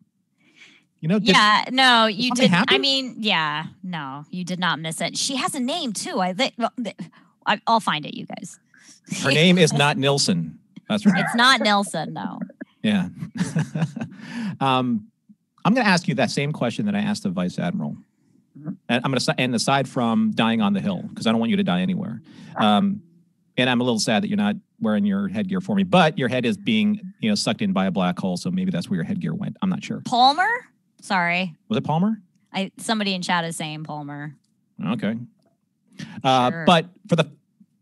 No, you did. Happen? I mean, no, you did not miss it. She has a name too. I'll find it, you guys. Her name is not Nilsson. That's right. It's not Nilsson, no. Yeah. I'm going to ask you that same question that I asked the Vice Admiral. And I'm going to end aside from dying on the hill, because I don't want you to die anywhere. And I'm a little sad that you're not wearing your headgear for me, but your head is being, sucked in by a black hole. So maybe that's where your headgear went. I'm not sure. Palmer? Sorry. Was it Palmer? Somebody in chat is saying Palmer. Okay. Sure. But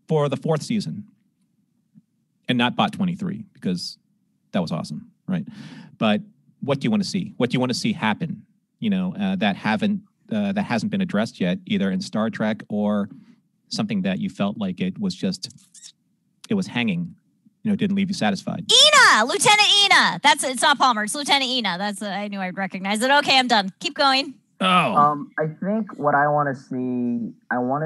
for the 4th season, and not Bot 23, because that was awesome, right? But what do you want to see? What do you want to see happen? That hasn't been addressed yet, either in Star Trek or something that you felt like it was hanging, didn't leave you satisfied. Lieutenant Ina. It's not Palmer. It's Lieutenant Ina. I knew I'd recognize it. Okay, I'm done. Keep going. Oh. I think what I want to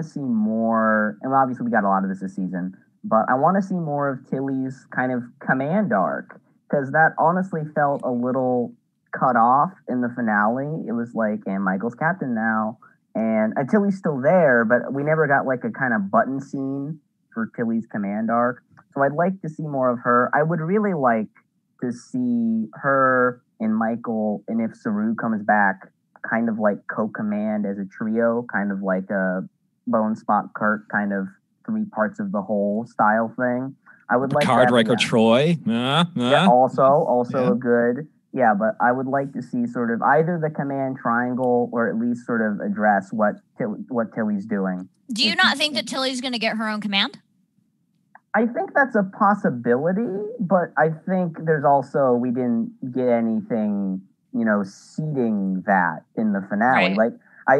see more, and obviously we got a lot of this season, but I want to see more of Tilly's kind of command arc, because that honestly felt a little cut off in the finale. It was like, and Michael's captain now, and Tilly's still there, but we never got like a kind of button scene for Tilly's command arc. So I'd like to see more of her. I would really like to see her and Michael, and if Saru comes back, kind of like co-command as a trio, kind of like a Bone, Spot, Kirk, kind of 3 parts of the whole style thing. I would like Picard, Riker, Troy. Yeah, also a good. Yeah, but I would like to see sort of either the command triangle or at least sort of address what Tilly's doing. Do you not think that Tilly's going to get her own command? I think that's a possibility, but I think there's also, we didn't get anything, seeding that in the finale. Right. Like,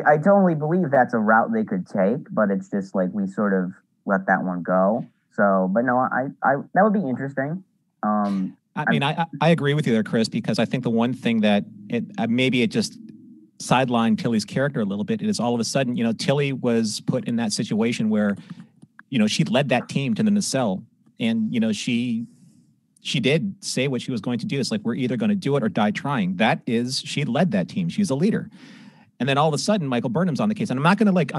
I totally believe that's a route they could take, but it's just like we sort of let that one go. So, but no, I that would be interesting. I agree with you there, Chris, because I think the one thing that maybe it just sidelined Tilly's character a little bit is all of a sudden, Tilly was put in that situation where, she led that team to the nacelle, and, she did say what she was going to do. It's like, we're either going to do it or die trying. She led that team. She's a leader. And then all of a sudden, Michael Burnham's on the case. And I'm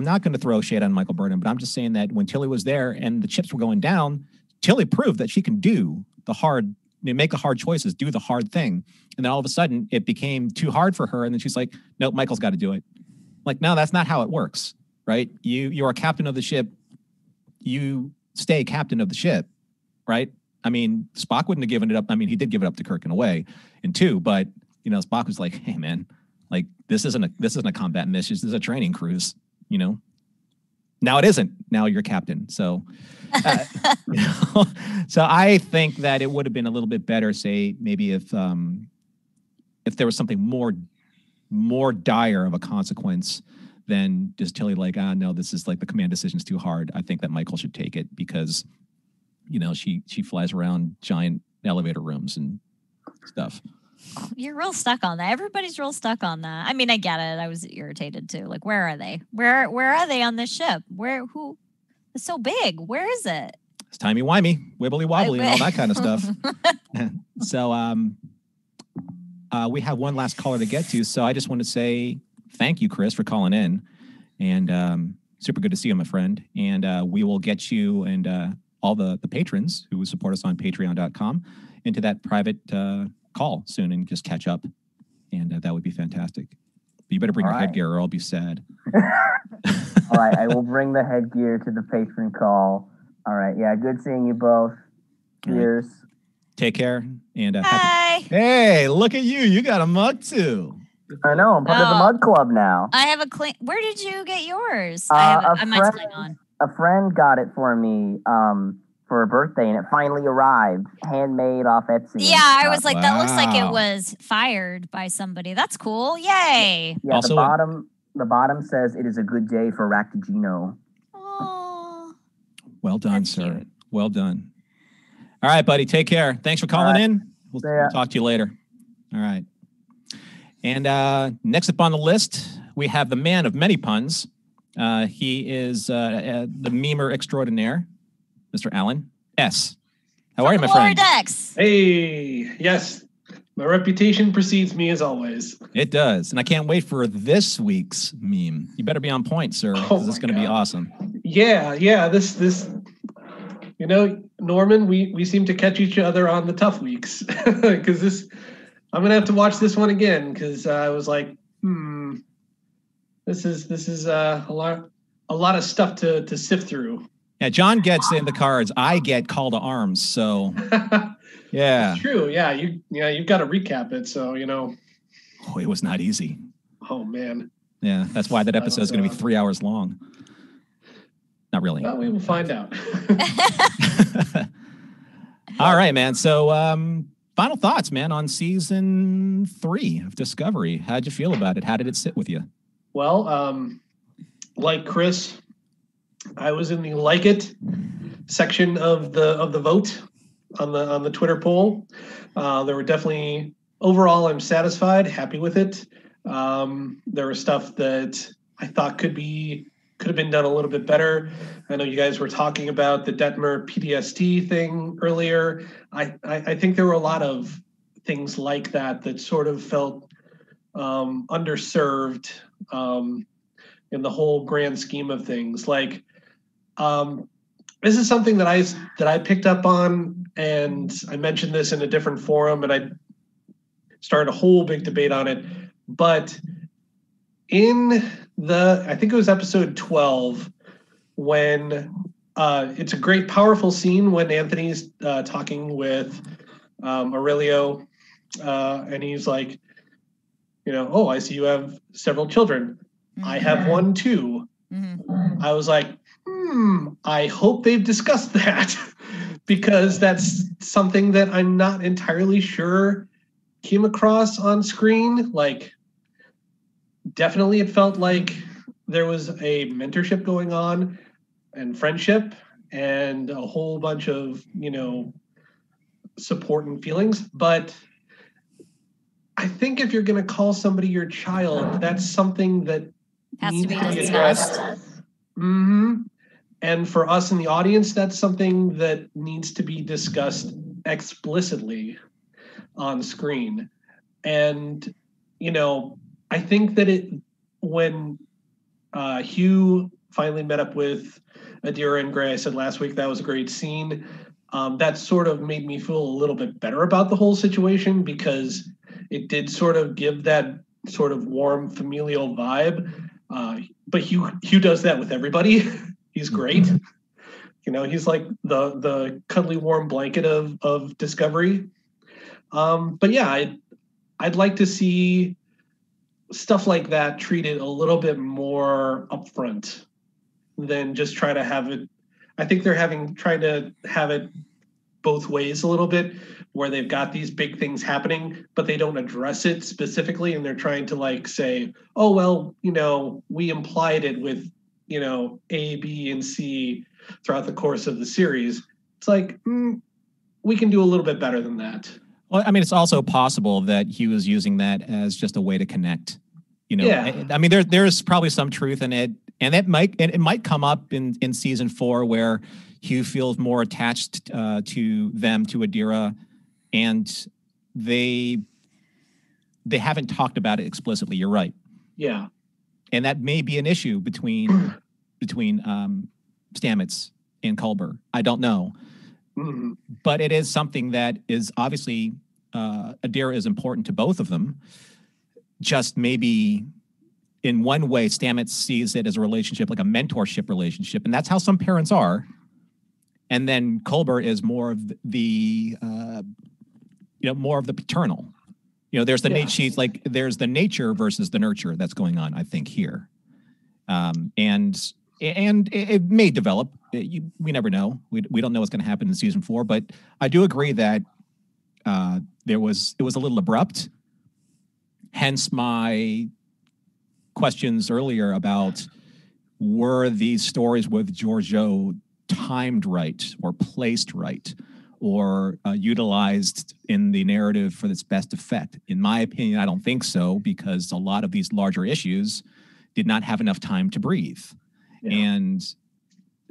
not going to throw shade on Michael Burnham, but I'm just saying that when Tilly was there and the chips were going down, Tilly proved that she can do make the hard choices, do the hard thing. And then all of a sudden it became too hard for her. And then she's like, nope, Michael's got to do it. Like, no, that's not how it works, right? You are captain of the ship. You stay captain of the ship, right? I mean, Spock wouldn't have given it up. I mean, he did give it up to Kirk in a way in 2, but Spock was like, hey man, like this isn't a combat mission. This is a training cruise, Now it isn't. Now you're captain. So, so I think that it would have been a little bit better, say maybe if there was something more dire of a consequence than just Tilly like, no, this is like the command decision's too hard. I think that Michael should take it because, she flies around giant elevator rooms and stuff. You're real stuck on that. Everybody's real stuck on that. I mean, I get it. I was irritated too. Like, where are they? Where are they on this ship? Who? It's so big. Where is it? It's timey-wimey, wibbly-wobbly, and all that kind of stuff. So we have one last caller to get to. So I just want to say thank you, Chris, for calling in. And super good to see you, my friend. And we will get you and all the patrons who support us on patreon.com into that private call soon and just catch up. And that would be fantastic. But you better bring your headgear or I'll be sad. All right, I will bring the headgear to the patron call. All right, yeah, good seeing you both. Cheers. Right. Take care. And Hi. Hey, look at you. You got a mug too. I know, I'm part of the mug club now. I have a Where did you get yours? Mine's Klingon. A friend got it for me for a birthday, and it finally arrived, handmade off Etsy. Yeah, I was like, that looks like it was fired by somebody. That's cool. Yay. Yeah, also, the bottom says it is a good day for Raktajino. Oh. Well done, sir. Cute. Well done. All right, buddy. Take care. Thanks for calling in. We'll talk to you later. All right. And next up on the list, we have the man of many puns. He is the memer extraordinaire, Mr. Alan S. How are you, my friend? Dex. Hey, yes. My reputation precedes me as always. It does. And I can't wait for this week's meme. You better be on point, sir, because it's going to be awesome. Yeah. This Norman, we seem to catch each other on the tough weeks because I'm going to have to watch this one again because I was like, this is a lot of stuff to sift through. Yeah, John gets in the cards. I get call to arms. So, yeah. It's true. Yeah, you've got to recap it. So, Oh, it was not easy. Oh, man. Yeah, that's why that episode is going to be 3 hours long. Not really. Well, we will find out. All right, man. So, final thoughts, man, on season 3 of Discovery. How'd you feel about it? How did it sit with you? Well, like Chris, I was in the like it section of the vote on the Twitter poll. There were definitely, overall, I'm satisfied, happy with it. There was stuff that I thought could have been done a little bit better. I know you guys were talking about the Detmer PTSD thing earlier. I think there were a lot of things like that sort of felt underserved in the whole grand scheme of things. Like, this is something that I picked up on, and I mentioned this in a different forum, and I started a whole big debate on it. But in I think it was episode 12, when it's a great, powerful scene when Anthony's talking with Aurelio, and he's like, oh, I see you have several children. Mm-hmm. I have one too. Mm-hmm. I was like, I hope they've discussed that because that's something that I'm not entirely sure came across on screen. Like, definitely it felt like there was a mentorship going on and friendship and a whole bunch of, support and feelings. But I think if you're going to call somebody your child, that's something that has to be discussed. Mm-hmm. And for us in the audience, that's something that needs to be discussed explicitly on screen. And, I think that when Hugh finally met up with Adira and Gray, I said last week that was a great scene. That sort of made me feel a little bit better about the whole situation because it did sort of give that sort of warm familial vibe. But Hugh does that with everybody. He's great. He's like the cuddly warm blanket of Discovery. But yeah, I'd like to see stuff like that treated a little bit more upfront than just try to have it. I think they're trying to have it both ways a little bit, where they've got these big things happening, but they don't address it specifically. And they're trying to say, oh, well, we implied it with, A, B, and C throughout the course of the series. It's like, we can do a little bit better than that. Well, I mean, it's also possible that he was using that as just a way to connect. Yeah. I mean, there's probably some truth in it, and it might come up in season 4 where Hugh feels more attached to Adira, and they haven't talked about it explicitly. You're right. Yeah, and that may be an issue between Stamets and Culber. I don't know. Mm-hmm. But it is something that is obviously Adira is important to both of them. Just maybe in one way, Stamets sees it as a relationship, like a mentorship relationship, and that's how some parents are. And then Culber is more of the paternal. There's the she's like there's the nature versus the nurture that's going on, I think, here, and it may develop. We never know. We don't know what's going to happen in season 4, but I do agree that it was a little abrupt. Hence my questions earlier about were these stories with Georgiou timed right or placed right or utilized in the narrative for its best effect. In my opinion, I don't think so, because a lot of these larger issues did not have enough time to breathe. Yeah. And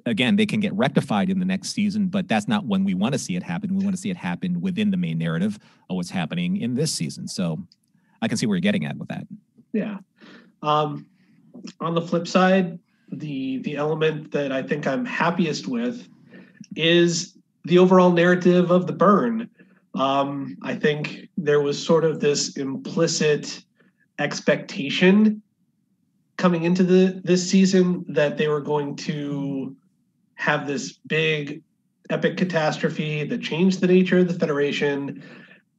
again, they can get rectified in the next season, but that's not when we want to see it happen. We want to see it happen within the main narrative of what's happening in this season. So I can see where you're getting at with that. Yeah. On the flip side, the element that I think I'm happiest with is the overall narrative of the burn. I think there was sort of this implicit expectation coming into this season that they were going to have this big epic catastrophe that changed the nature of the Federation,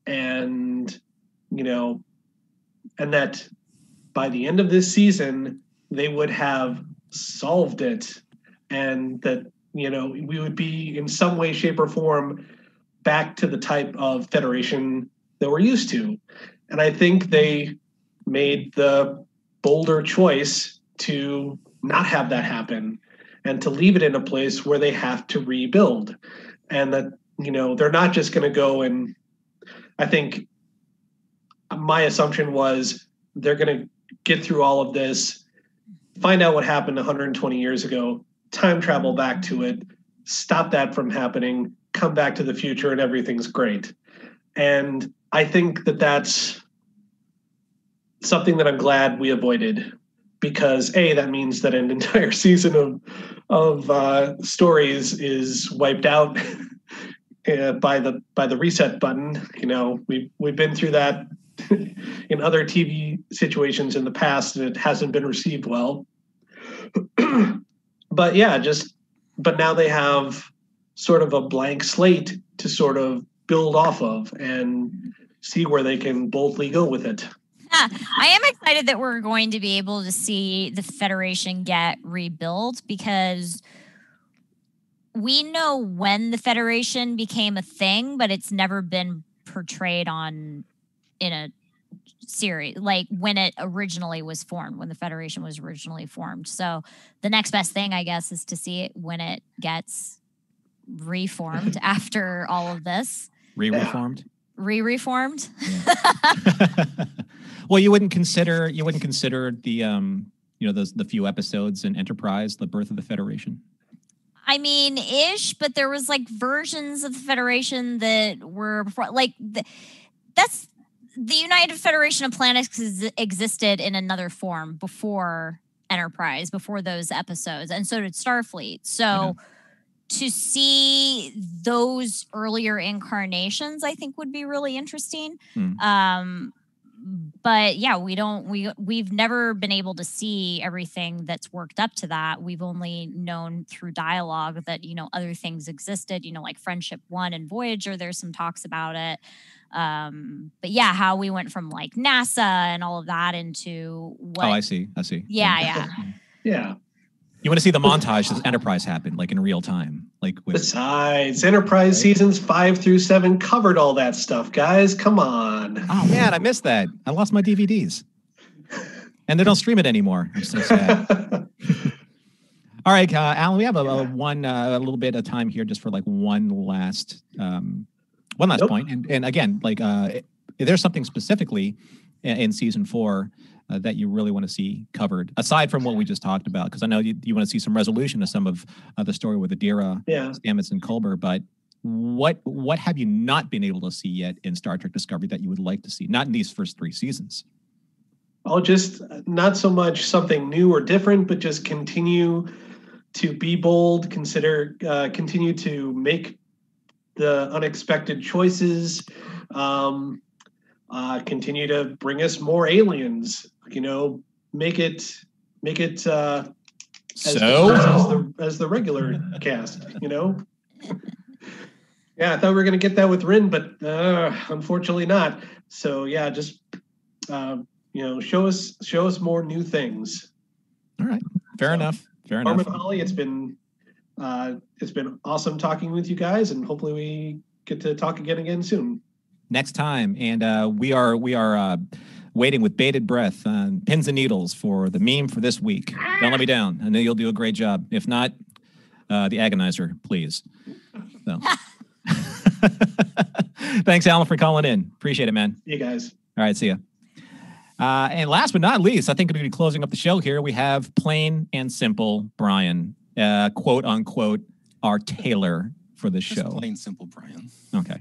and and that by the end of this season they would have solved it, and that we would be in some way, shape, or form back to the type of Federation that we're used to. And I think they made the bolder choice to not have that happen and to leave it in a place where they have to rebuild. And that, they're not just going to go and, I think my assumption was they're going to get through all of this, find out what happened 120 years ago, time travel back to it, stop that from happening, come back to the future, and everything's great. And I think that that's something that I'm glad we avoided, because that means that an entire season of stories is wiped out by the reset button. We've been through that in other TV situations in the past, and it hasn't been received well. But now they have sort of a blank slate to sort of build off of and see where they can boldly go with it. Yeah, I am excited that we're going to be able to see the Federation get rebuilt, because we know when the Federation became a thing, but it's never been portrayed in a series, like when it originally was formed, when the Federation was originally formed. So the next best thing, I guess, is to see it when it gets reformed after all of this. Reformed? Reformed. Yeah. Well, you wouldn't consider the the few episodes in Enterprise, the birth of the Federation? I mean, ish, but there was like versions of the Federation that were before, like that's the United Federation of Planets existed in another form before Enterprise, before those episodes, and so did Starfleet. So to see those earlier incarnations, I think, would be really interesting. But yeah, we've never been able to see everything that's worked up to that. We've only known through dialogue that, other things existed, like Friendship 1 and Voyager, there's some talks about it. But yeah, how we went from like NASA and all of that into what... Oh, I see. Yeah. Yeah. You want to see the montage as Enterprise happened, like in real time. Besides, Enterprise seasons 5 through 7 covered all that stuff, guys. Come on. Oh, man, I missed that. I lost my DVDs. And they don't stream it anymore. I'm so sad. All right, Alan, we have a little bit of time here just for like one last point. And again, if there's something specifically in season 4 that you really want to see covered, aside from what we just talked about, because I know you want to see some resolution to some of the story with Adira, Stamets, and Culber, but what have you not been able to see yet in Star Trek Discovery that you would like to see? Not in these first 3 seasons. Oh, just not so much something new or different, but just continue to be bold, continue to make the unexpected choices, continue to bring us more aliens, make it as the regular cast, Yeah, I thought we were going to get that with Rin, but unfortunately not. So yeah, just show us more new things. All right, fair enough. Norman, Holly, it's been awesome talking with you guys, and hopefully we get to talk again soon. Next time, and we are waiting with bated breath, pins and needles for the meme for this week. Don't let me down. I know you'll do a great job. If not, the agonizer, please. So. Thanks, Alan, for calling in. Appreciate it, man. See you guys. All right, see ya. And last but not least, I think we're going to be closing up the show here. We have Plain and Simple Brian, quote unquote, our tailor for the show. Plain Simple Brian. Okay.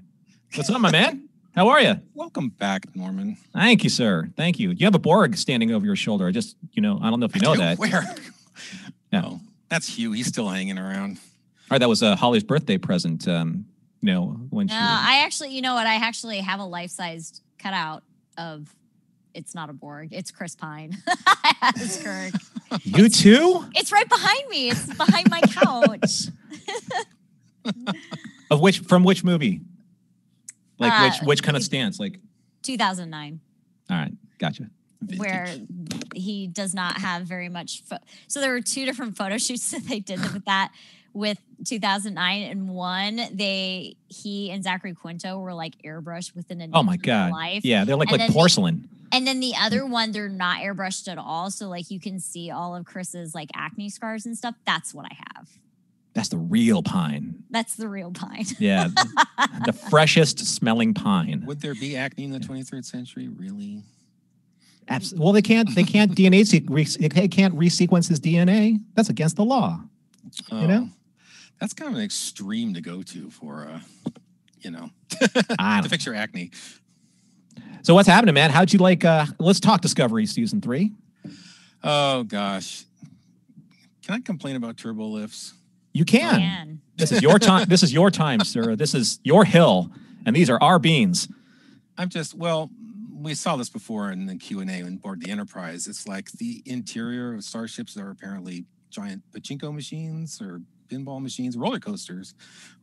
What's up, my man? How are you? Welcome back, Norman. Thank you, sir. Thank you. You have a Borg standing over your shoulder. I just, I don't know if you know that. Where? No. That's Hugh. He's still hanging around. All right, that was Holly's birthday present. When she. I actually, I actually have a life-sized cutout of. It's not a Borg. It's Chris Pine. As Kirk. You too? It's right behind me. It's behind my couch. From which movie? Like which kind of stance? Like 2009. All right, gotcha. Vintage. Where he does not have very much. So there were 2 different photo shoots that they did with that, with 2009 and 1, he and Zachary Quinto were like airbrushed within an Oh my inch of God. life. Yeah, they're like And then porcelain. And then the other one, they're not airbrushed at all. So like you can see all of Chris's like acne scars and stuff. That's what I have. That's the real pine. That's the real pine. Yeah. The freshest smelling pine. Would there be acne in the 23rd century? Really? Well, they can't they can't resequence his DNA. That's against the law. You know? That's kind of an extreme to go to for I to don't fix your acne. So what's happening, man? How'd you like let's talk Discovery season 3. Oh gosh. Can I complain about turbo lifts? You can. This is your time. This is your time, sir. This is your hill, and these are our beans. We saw this before in the Q&A on board the Enterprise. It's like the interior of starships are apparently giant pachinko machines or pinball machines, roller coasters,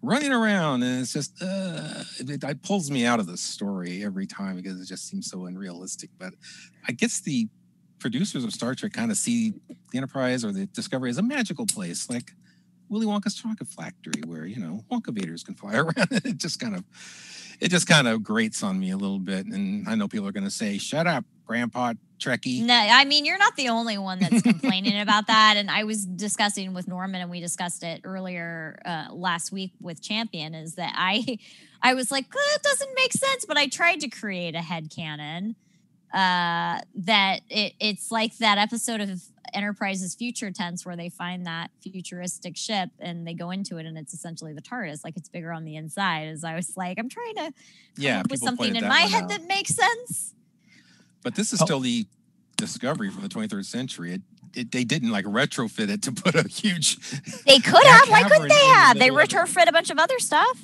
running around, and it's just it pulls me out of the story every time because it just seems so unrealistic. But I guess the producers of Star Trek kind of see the Enterprise or the Discovery as a magical place, like Willy Wonka's chocolate factory, where Wonka Vaders can fly around. It just kind of grates on me a little bit, and I know people are going to say, "Shut up, Grandpa Trekkie." No, I mean, you're not the only one that's complaining about that. And I was discussing with Norman, and we discussed it earlier last week with Champion, is that I was like, it doesn't make sense, but I tried to create a headcanon that it's like that episode of Enterprise's Future Tense where they find that futuristic ship and they go into it and it's essentially the TARDIS, like it's bigger on the inside. As I was like, I'm trying to come up with something in my head that makes sense. But this is still the Discovery from the 23rd century. They didn't like retrofit it to put a huge. They could have. Why couldn't they have? They retrofit a bunch of other stuff.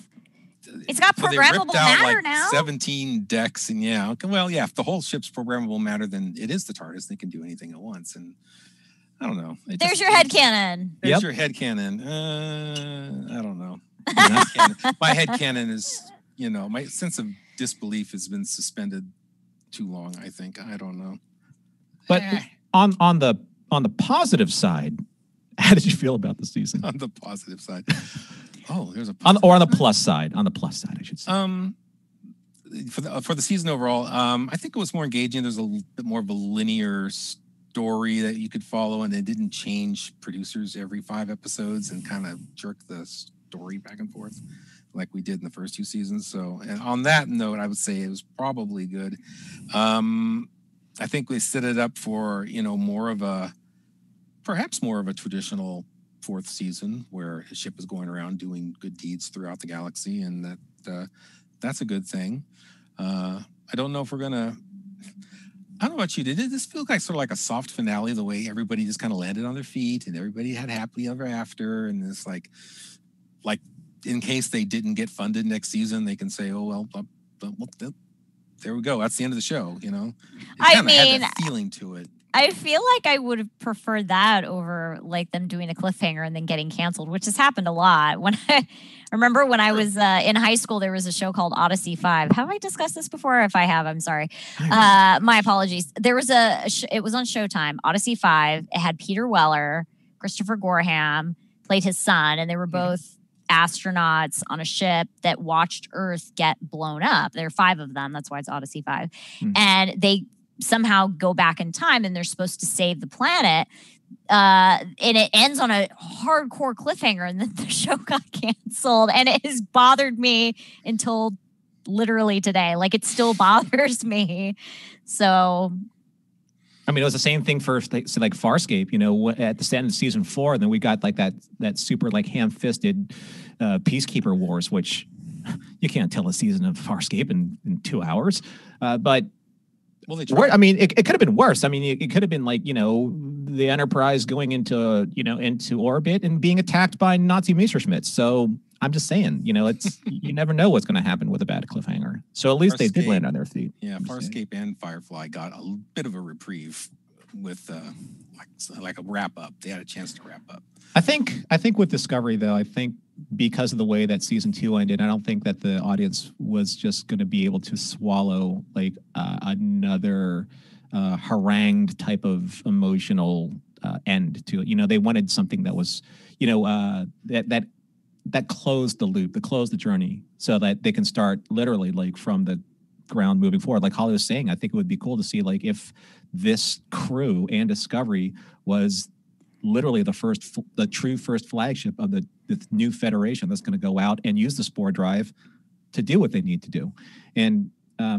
It's got programmable matter now. 17 decks, and if the whole ship's programmable matter, then it is the TARDIS. They can do anything at once, and I don't know. There's your headcanon. There's your headcanon. I don't know. My headcanon is, my sense of disbelief has been suspended too long, I think. I don't know. But on the positive side, how did you feel about the season? On the positive side. Oh, there's a on the plus side. On the plus side, I should say. For the season overall, I think it was more engaging. There's a bit more of a linear story that you could follow, and they didn't change producers every 5 episodes and kind of jerk the story back and forth like we did in the first 2 seasons. So, and on that note, I would say it was probably good. I think we set it up for perhaps more of a traditional 4th season where a ship is going around doing good deeds throughout the galaxy, and that's a good thing. I don't know if we're gonna. I don't know about you. Did this feel like sort of like a soft finale, the way everybody just kind of landed on their feet and everybody had happily ever after, and it's like in case they didn't get funded next season, they can say, "Oh well, there we go. That's the end of the show." It kind of had that feeling to it. I feel like I would have preferred that over like them doing a cliffhanger and then getting canceled, which has happened a lot. When I remember when I was in high school, there was a show called Odyssey 5. Have I discussed this before? If I have, I'm sorry. My apologies. There was it was on Showtime, Odyssey 5. It had Peter Weller, Christopher Gorham played his son, and they were both astronauts on a ship that watched Earth get blown up. There are 5 of them. That's why it's Odyssey 5. And they somehow go back in time and they're supposed to save the planet. And it ends on a hardcore cliffhanger, and then the show got canceled. And it has bothered me until literally today. Like, it still bothers me. So, I mean, it was the same thing for like Farscape, at the end of season 4, and then we got like that super like ham-fisted Peacekeeper Wars, which you can't tell a season of Farscape in 2 hours. But well, they tried. I mean, it could have been worse. I mean, it could have been like, the Enterprise going into orbit and being attacked by Nazi Messerschmitts. So I'm just saying, it's you never know what's going to happen with a bad cliffhanger. So at least they did land on their feet. Yeah, Farscape and Firefly got a bit of a reprieve with like a wrap up. They had a chance to wrap up. I think with Discovery, though, because of the way that season 2 ended, I don't think that the audience was just going to be able to swallow like another harangued type of emotional end to it. You know, they wanted something that was, you know, that closed the loop, that closed the journey, so that they can start literally like from the ground moving forward. Like Holly was saying, I think it would be cool to see like if this crew and Discovery was literally the true first flagship of the new Federation that's going to go out and use the Spore Drive to do what they need to do. And I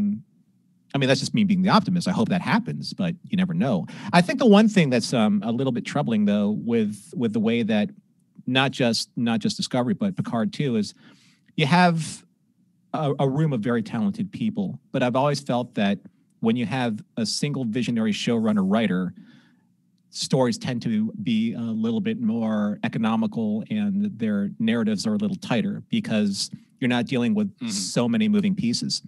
mean, that's just me being the optimist. I hope that happens, but you never know. I think the one thing that's a little bit troubling, though, with the way that not just Discovery, but Picard too, is you have a room of very talented people. But I've always felt that when you have a single visionary showrunner writer, stories tend to be a little bit more economical and their narratives are a little tighter because you're not dealing with so many moving pieces.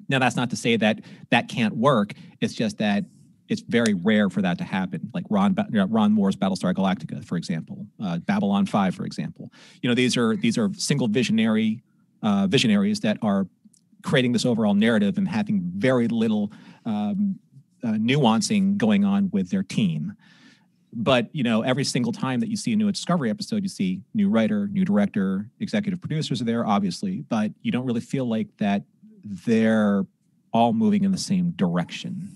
Now, that's not to say that can't work. It's just that it's very rare for that to happen. Like Ron Moore's Battlestar Galactica, for example, Babylon 5, for example. You know, these are single visionaries that are creating this overall narrative and having very little nuancing going on with their team. But, you know, every single time that you see a new Discovery episode, you see new writer, new director, executive producers are there, obviously, but you don't really feel like that they're all moving in the same direction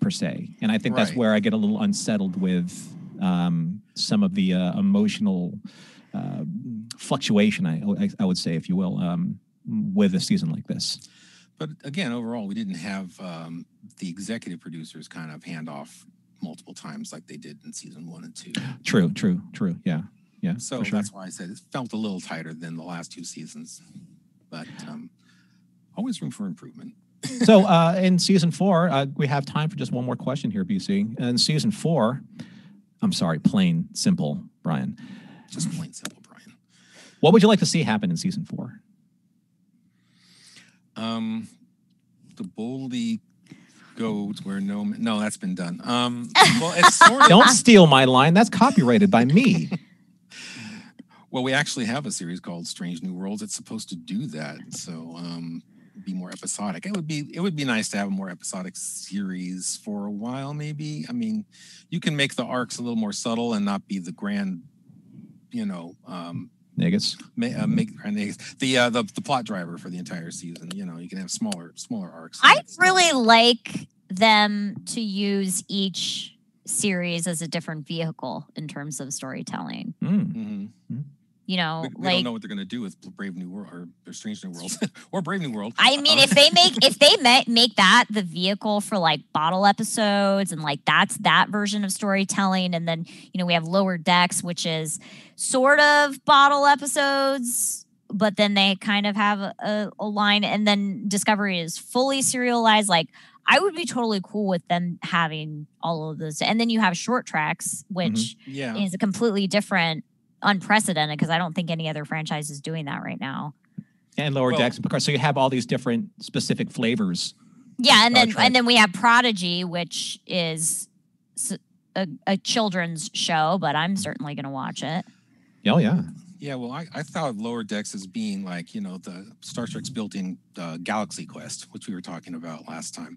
per se. And I think that's where I get a little unsettled with some of the emotional fluctuation, I would say, if you will, with a season like this. But again, overall, we didn't have the executive producers kind of hand off multiple times like they did in season 1 and 2. True. Yeah. So that's why I said it felt a little tighter than the last 2 seasons. But always room for improvement. So in season 4, we have time for just one more question here, BC. In season 4, I'm sorry, plain simple, Brian. Just plain simple, Brian. What would you like to see happen in season 4? The boldly goes where no, that's been done. Well, it's sort of. Don't steal my line. That's copyrighted by me. Well, we actually have a series called Strange New Worlds. It's supposed to do that. So be more episodic. It would be nice to have a more episodic series for a while, maybe. I mean, you can make the arcs a little more subtle and not be the grand, Negus. Make grand Negus. The plot driver for the entire season. You know, you can have smaller arcs. I'd really like them to use each series as a different vehicle in terms of storytelling. Mm-hmm. You know, we don't know what they're going to do with Brave New World or Strange New World or Brave New World. I mean, if they make that the vehicle for like bottle episodes and like that's that version of storytelling, and then we have Lower Decks, which is sort of bottle episodes, but then they kind of have a line, and then Discovery is fully serialized. Like, I would be totally cool with them having all of those, and then you have short tracks, which is a completely different. Unprecedented, because I don't think any other franchise is doing that right now. And Lower Decks, because so you have all these different specific flavors. Yeah, and then we have Prodigy, which is a children's show, but I'm certainly going to watch it. Oh yeah. Yeah, well, I thought of Lower Decks as being like, the Star Trek's built-in Galaxy Quest, which we were talking about last time.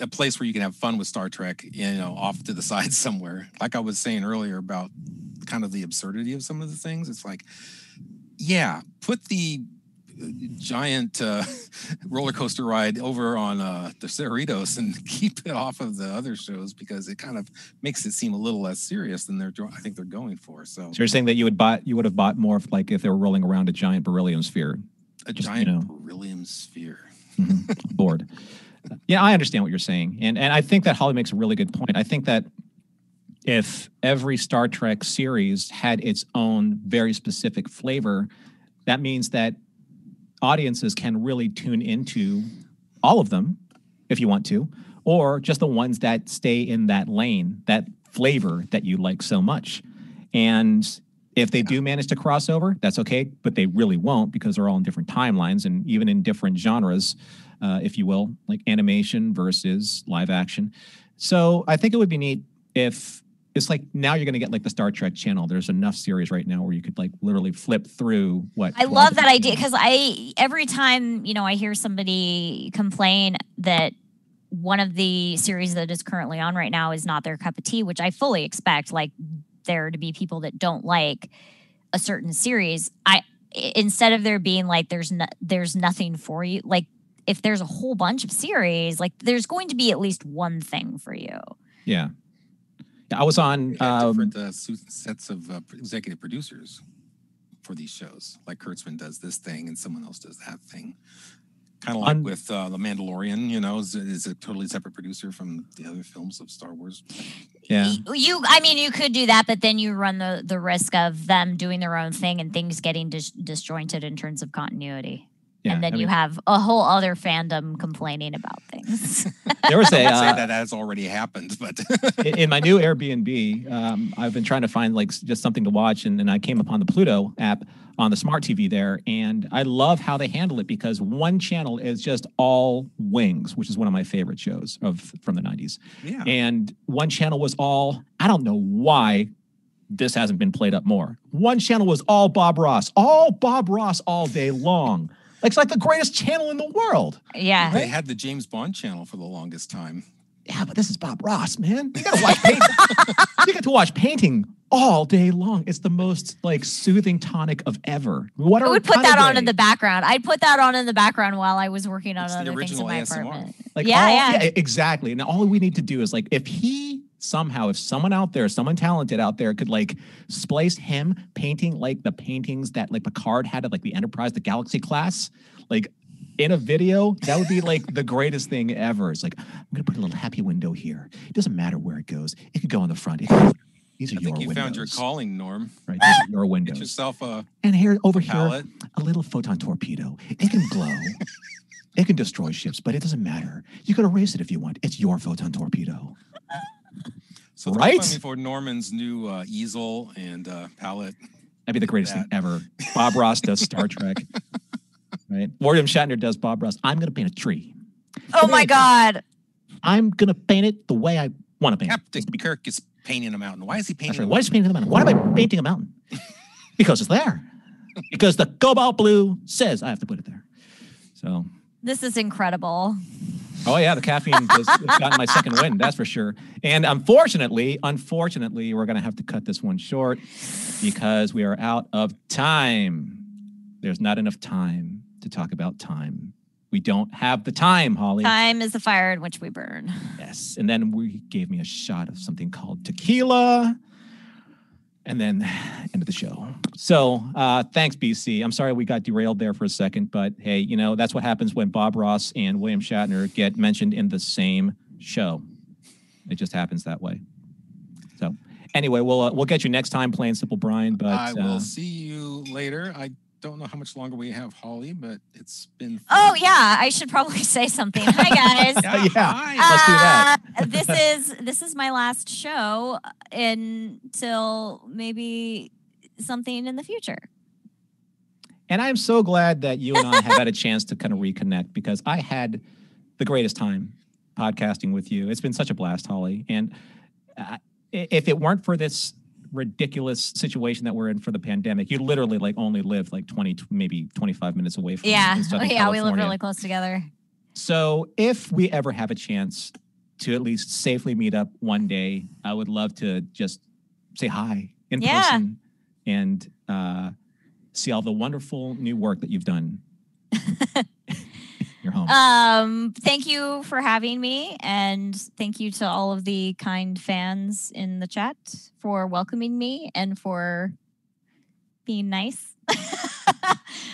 A place where you can have fun with Star Trek, off to the side somewhere. Like I was saying earlier about kind of the absurdity of some of the things. It's like, put the giant roller coaster ride over on the Cerritos and keep it off of the other shows, because it kind of makes it seem a little less serious than I think they're going for. So you're saying that you would have bought more of, like, if they were rolling around a giant beryllium sphere. Giant beryllium sphere. Bored. Yeah, I understand what you're saying. And I think that Holly makes a really good point. I think that if every Star Trek series had its own very specific flavor, that means that audiences can really tune into all of them if you want to, or just the ones that stay in that lane, that flavor that you like so much. And if they do manage to cross over, that's okay, but they really won't, because they're all in different timelines and even in different genres, if you will, like animation versus live action. So I think it would be neat if it's like, now you're going to get like the Star Trek channel. There's enough series right now where you could like literally flip through what. I love that idea, because every time, I hear somebody complain that one of the series that is currently on right now is not their cup of tea, which I fully expect like there to be people that don't like a certain series. Instead of there being like there's nothing for you, like if there's a whole bunch of series, like there's going to be at least one thing for you. Yeah. I was on different sets of executive producers for these shows. Like Kurtzman does this thing and someone else does that thing. Kind of like with The Mandalorian, you know, is a totally separate producer from the other films of Star Wars. Yeah. You could do that, but then you run the risk of them doing their own thing and things getting disjointed in terms of continuity. Yeah, and then you have a whole other fandom complaining about things. There was I'm not saying that has already happened, but in my new Airbnb, I've been trying to find like just something to watch, and I came upon the Pluto app on the smart TV there, and I love how they handle it because one channel is just all Wings, which is one of my favorite shows from the 90s. Yeah. And one channel was all, I don't know why this hasn't been played up more. One channel was all Bob Ross all day long. It's like the greatest channel in the world. Yeah. They had the James Bond channel for the longest time. Yeah, but this is Bob Ross, man. You gotta watch painting. You get to watch painting all day long. It's the most like soothing tonic of ever. I would put that on in the background. I'd put that on in the background while I was working on other things in my apartment. Like yeah, exactly. And all we need to do is like if someone out there, someone talented out there could like splice him painting like the paintings that like Picard had at like the Enterprise, the Galaxy class, like in a video, that would be like the greatest thing ever. It's like, I'm going to put a little happy window here. It doesn't matter where it goes. It could go on the front. These are your windows. I think you found your calling, Norm. Right, these are your windows. Get yourself a and here, over palette. Here, a little photon torpedo. It can glow. It can destroy ships, but it doesn't matter. You can erase it if you want. It's your photon torpedo. So right? For Norman's new easel and palette. That'd be the greatest thing ever. Bob Ross does Star Trek. Right? William Shatner does Bob Ross. I'm going to paint a tree. Oh my God. I'm going to paint it the way I want to paint it. Captain Kirk is painting a mountain. Why is he painting? Why is he painting a mountain? Why am I painting a mountain? Because it's there. Because the cobalt blue says I have to put it there. So this is incredible. Oh yeah, the caffeine has gotten my second wind, that's for sure. And unfortunately, we're going to have to cut this one short because we are out of time. There's not enough time to talk about time. We don't have the time, Holly. Time is the fire in which we burn. Yes. And then we gave me a shot of something called tequila. And then end of the show. So thanks, BC. I'm sorry we got derailed there for a second, but hey, you know, that's what happens when Bob Ross and William Shatner get mentioned in the same show. It just happens that way. So anyway, we'll get you next time, Plain Simple Brian. But I will see you later. I don't know how much longer we have, Holly, but it's been fun. Oh yeah, I should probably say something. Hi guys. Yeah. Let's do that. This is my last show until maybe something in the future. And I'm so glad that you and I have had a chance to kind of reconnect because I had the greatest time podcasting with you. It's been such a blast, Holly. And if it weren't for this ridiculous situation that we're in for the pandemic, you literally like only live like 20, maybe 25 minutes away from me in Southern California. We live really close together. So if we ever have a chance to at least safely meet up one day, I would love to just say hi in person and see all the wonderful new work that you've done. You're home. Thank you for having me, and thank you to all of the kind fans in the chat for welcoming me and for being nice.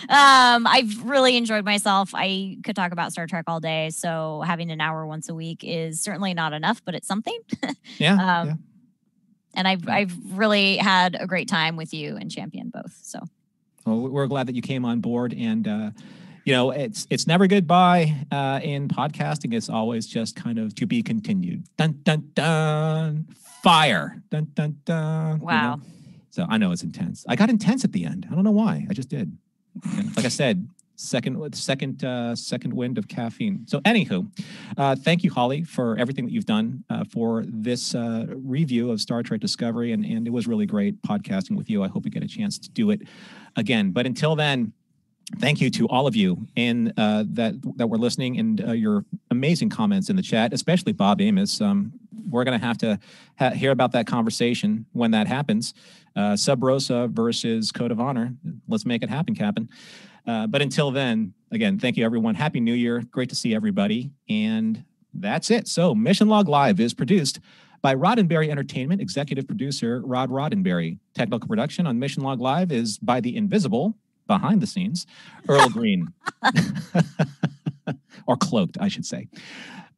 I've really enjoyed myself. I could talk about Star Trek all day, so having an hour once a week is certainly not enough, but it's something. Yeah. And I've really had a great time with you and Champion both. So, well, we're glad that you came on board, and you know, it's never goodbye in podcasting. It's always just kind of to be continued. Dun dun dun. Fire. Dun dun dun. Wow. You know? So I know it's intense. I got intense at the end. I don't know why. I just did. Like I said, second wind of caffeine. So anywho, thank you, Holly, for everything that you've done for this review of Star Trek Discovery, and it was really great podcasting with you. I hope we get a chance to do it again. But until then, thank you to all of you and that were listening and your amazing comments in the chat, especially Bob Amos. We're going to have to hear about that conversation when that happens. Sub Rosa versus Code of Honor. Let's make it happen, Captain. But until then, again, thank you, everyone. Happy New Year. Great to see everybody. And that's it. So Mission Log Live is produced by Roddenberry Entertainment, executive producer Rod Roddenberry. Technical production on Mission Log Live is by the invisible, behind the scenes, Earl Green. Or cloaked, I should say.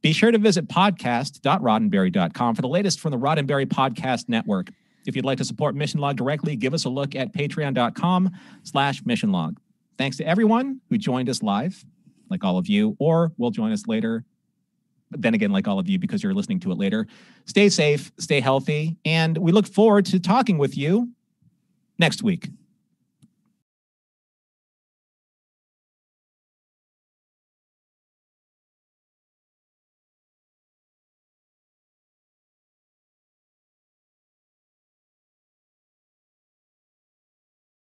Be sure to visit podcast.roddenberry.com for the latest from the Roddenberry Podcast Network. If you'd like to support Mission Log directly, give us a look at patreon.com/missionlog. Thanks to everyone who joined us live, like all of you, or will join us later. But then again, like all of you, because you're listening to it later. Stay safe, stay healthy, and we look forward to talking with you next week.